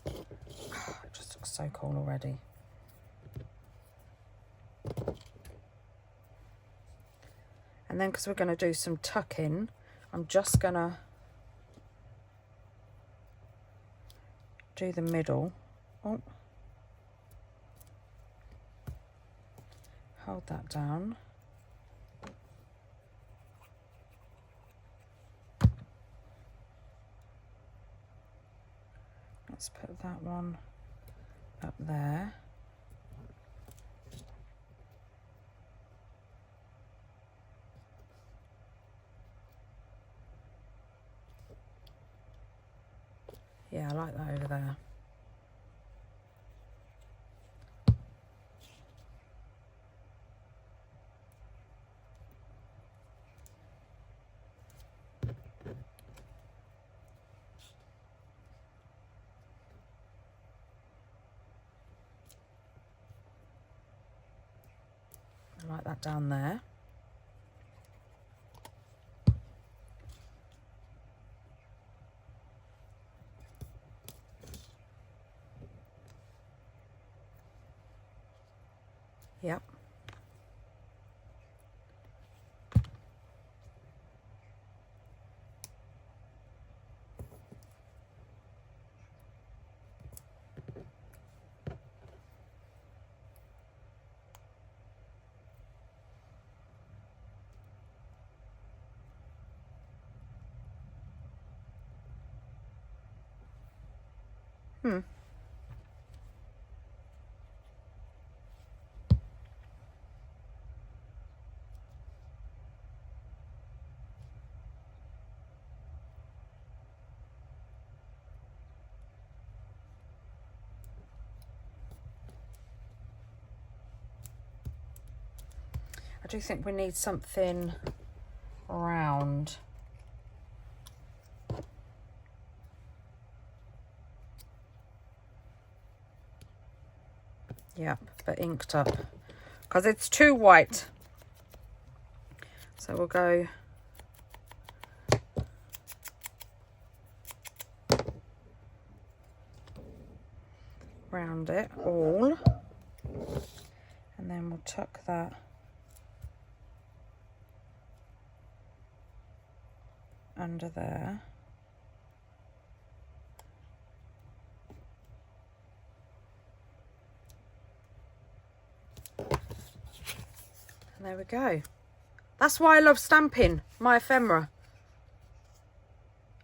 S1: Oh, it just looks so cool already. And then, because we're going to do some tucking, I'm just going to do the middle. Oh. Hold that down. Let's put that one up there. Yeah, I like that over there. I like that down there. Yep. I do think we need something round. Yep, but inked up, because it's too white. So we'll go round it all, and then we'll tuck that under there. And there we go. That's why I love stamping my ephemera.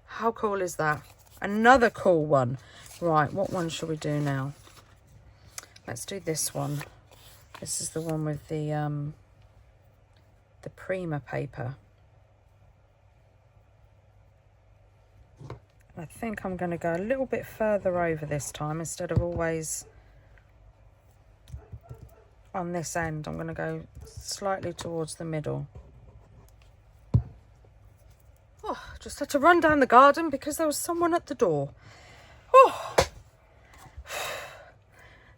S1: How cool is that? Another cool one. Right, what one shall we do now? Let's do this one. This is the one with the Prima paper. I think I'm going to go a little bit further over this time instead of always on this end. I'm going to go slightly towards the middle. Oh, just had to run down the garden because there was someone at the door. Oh,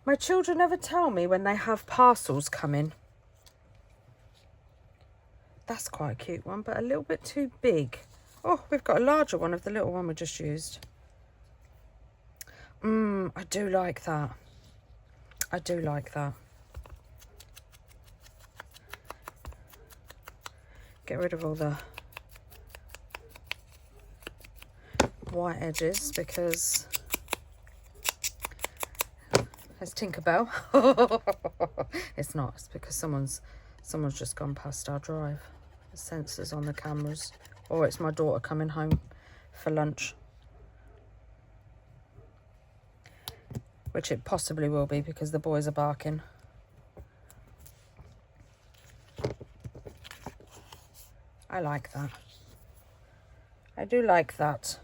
S1: my children never tell me when they have parcels coming. That's quite a cute one, but a little bit too big. Oh, we've got a larger one of the little one we just used. I do like that. I do like that. Get rid of all the white edges because there's Tinkerbell. It's not. It's because someone's just gone past our drive. The sensors on the cameras. Or it's my daughter coming home for lunch. Which it possibly will be because the boys are barking. I like that. I do like that.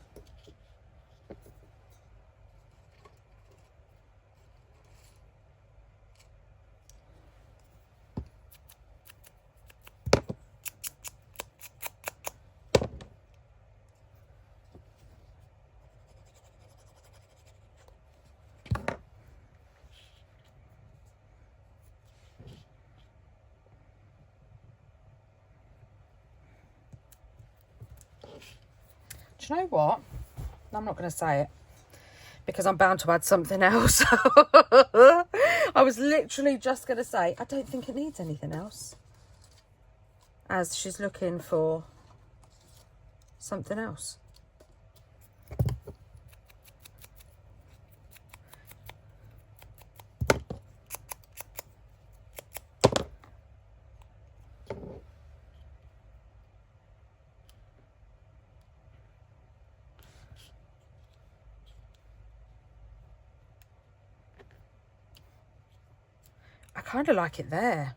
S1: Do you know what? I'm not going to say it because I'm bound to add something else. I was literally just going to say, I don't think it needs anything else. As she's looking for something else. I kind of like it there.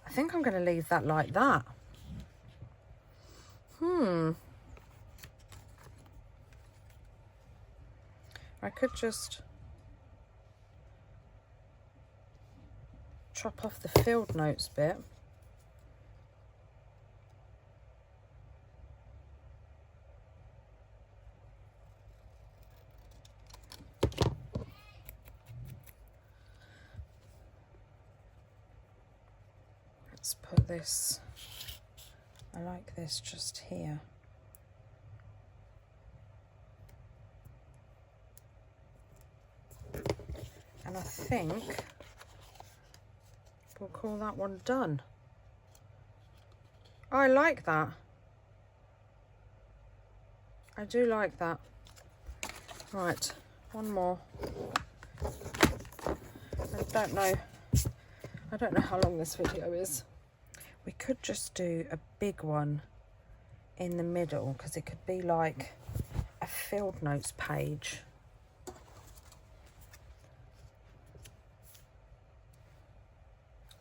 S1: I think I'm going to leave that like that. I could just chop off the field notes bit. Let's put this, I like this just here. And I think we'll call that one done. I like that. I do like that. Right, one more. I don't know how long this video is. We could just do a big one in the middle, because it could be like a field notes page.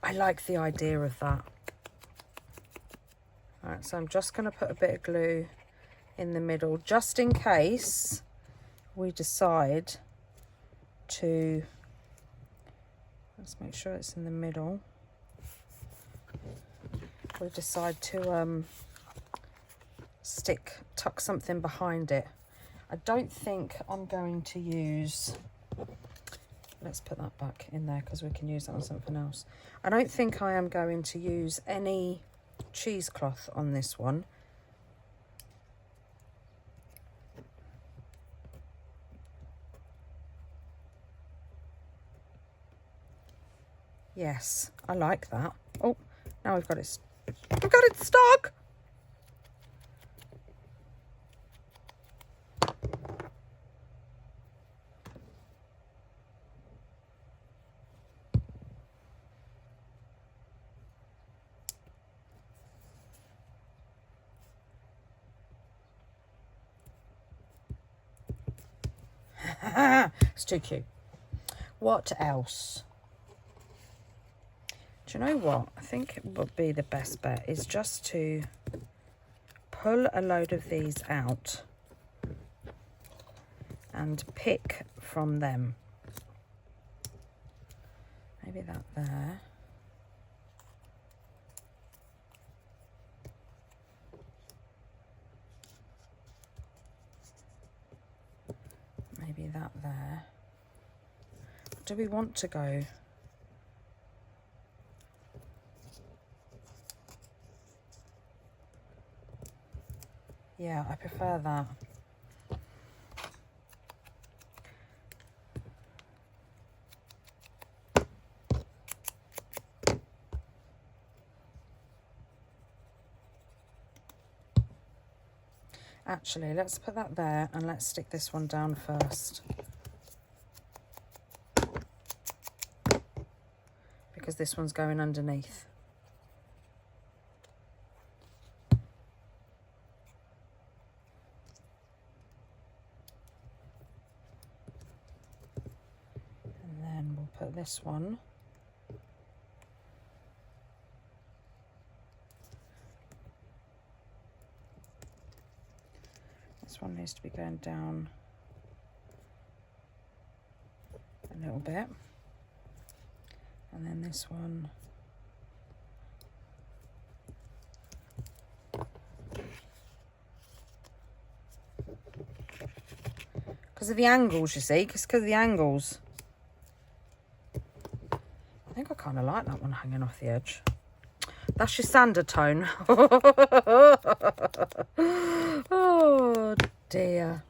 S1: I like the idea of that. All right, so I'm just going to put a bit of glue in the middle, just in case we decide to, let's make sure it's in the middle. We decide to tuck something behind it. I don't think I'm going to use, let's put that back in there because we can use that on something else. I don't think I am going to use any cheesecloth on this one. Yes, I like that. Oh, now we've got it. We've got it stuck. It's too cute. What else? Do you know what? I think it would be the best bet is just to pull a load of these out and pick from them. Maybe that there. Maybe that there. Do we want to go? Yeah, I prefer that. Actually, let's put that there and let's stick this one down first. Because this one's going underneath. And then we'll put this one. This one needs to be going down a little bit. And then this one. Because of the angles, you see, because of the angles. I think I kind of like that one hanging off the edge. That's your sander tone. Oh dear.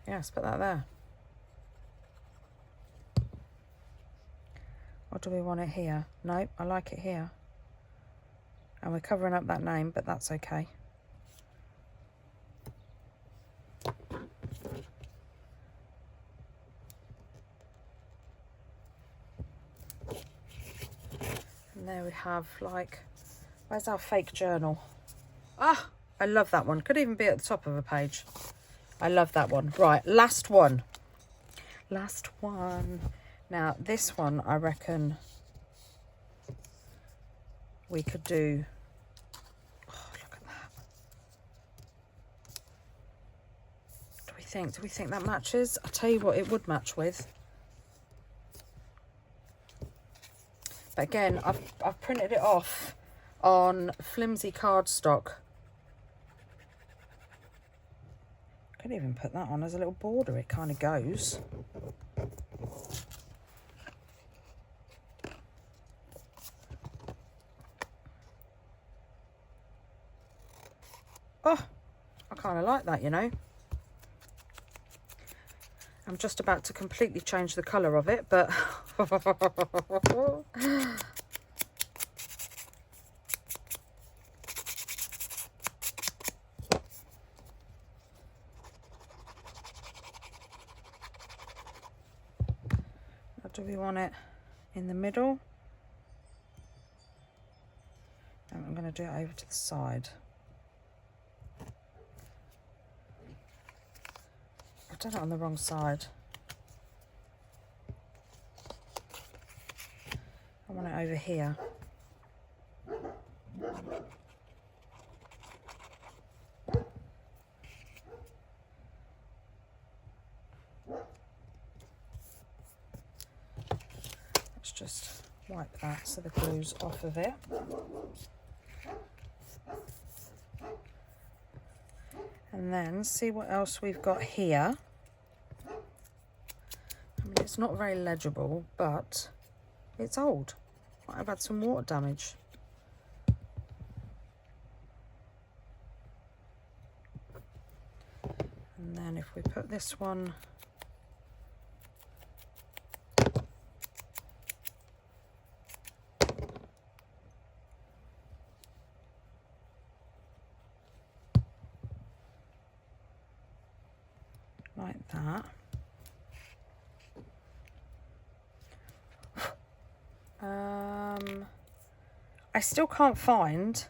S1: Yes, put that there. Or do we want it here? No, I like it here. And we're covering up that name, but that's okay. And there we have, like, where's our fake journal? Ah, I love that one. Could even be at the top of a page. I love that one. Right, last one. Last one. Now, this one, I reckon we could do... Oh, look at that. Do we think that matches? I'll tell you what it would match with. But again, I've printed it off on flimsy cardstock. Could even put that on as a little border. It kind of goes. Oh, I kind of like that, you know. I'm just about to completely change the colour of it, but... Do we want it in the middle? And I'm going to do it over to the side. I've done it on the wrong side. I want it over here. Let's just wipe that so the glue's off of it. And then see what else we've got here. I mean, it's not very legible, but it's old. Might have had some water damage. And then if we put this one like that. I still can't find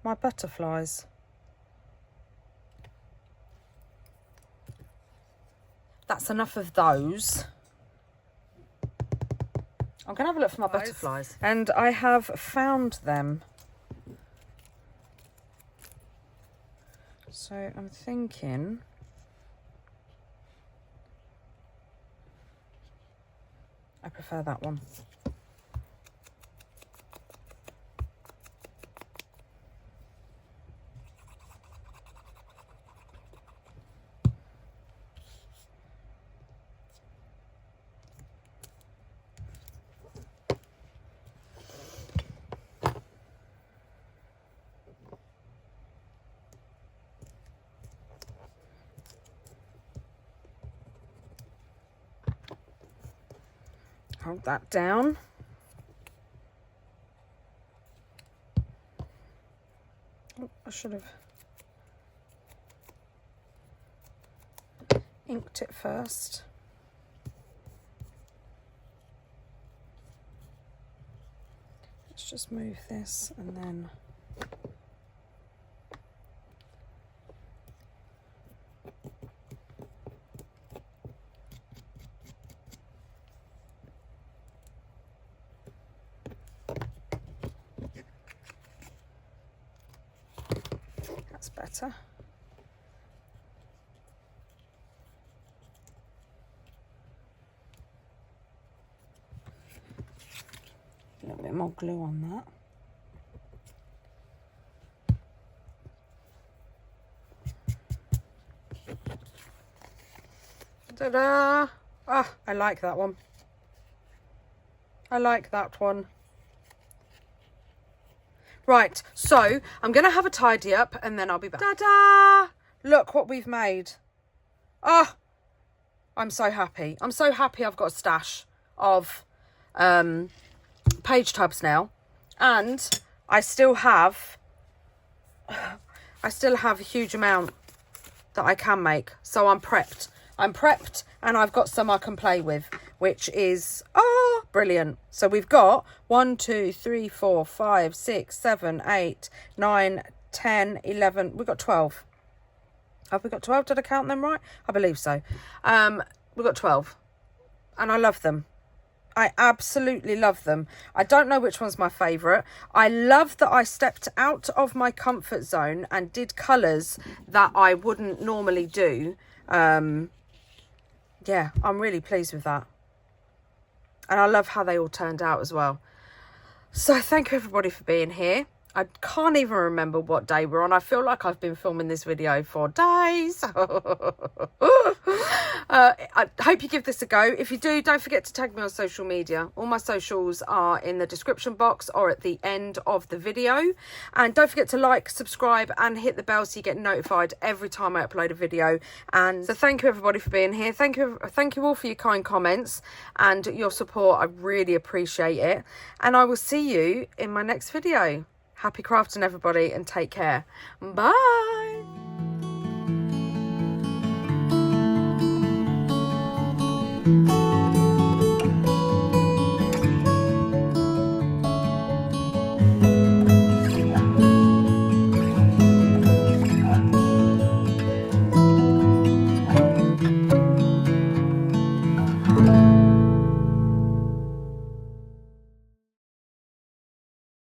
S1: my butterflies. That's enough of those. I'm going to have a look for my butterflies. And I have found them. So I'm thinking I prefer that one. Hold that down. Oh, I should have inked it first. Let's just move this and then better. A little bit more glue on that. Ta-da! Ah, I like that one. I like that one. Right, so I'm going to have a tidy up and then I'll be back. Ta-da! Look what we've made. Oh, I'm so happy. I'm so happy I've got a stash of page tubs now. And I still have a huge amount that I can make. So I'm prepped. I'm prepped and I've got some I can play with, which is, oh, brilliant. So we've got 1, 2, 3, 4, 5, 6, 7, 8, 9, 10, 11. We've got 12. Have we got 12? Did I count them right? I believe so. We've got 12 and I love them. I absolutely love them. I don't know which one's my favourite. I love that I stepped out of my comfort zone and did colours that I wouldn't normally do. Yeah, I'm really pleased with that. And I love how they all turned out as well. So thank you everybody for being here. I can't even remember what day we're on. I feel like I've been filming this video for days. I hope you give this a go. If you do, don't forget to tag me on social media. All my socials are in the description box or at the end of the video. And don't forget to like, subscribe and hit the bell so you get notified every time I upload a video. And so thank you everybody for being here. Thank you all for your kind comments and your support. I really appreciate it. And I will see you in my next video. Happy crafting everybody and take care. Bye. bye.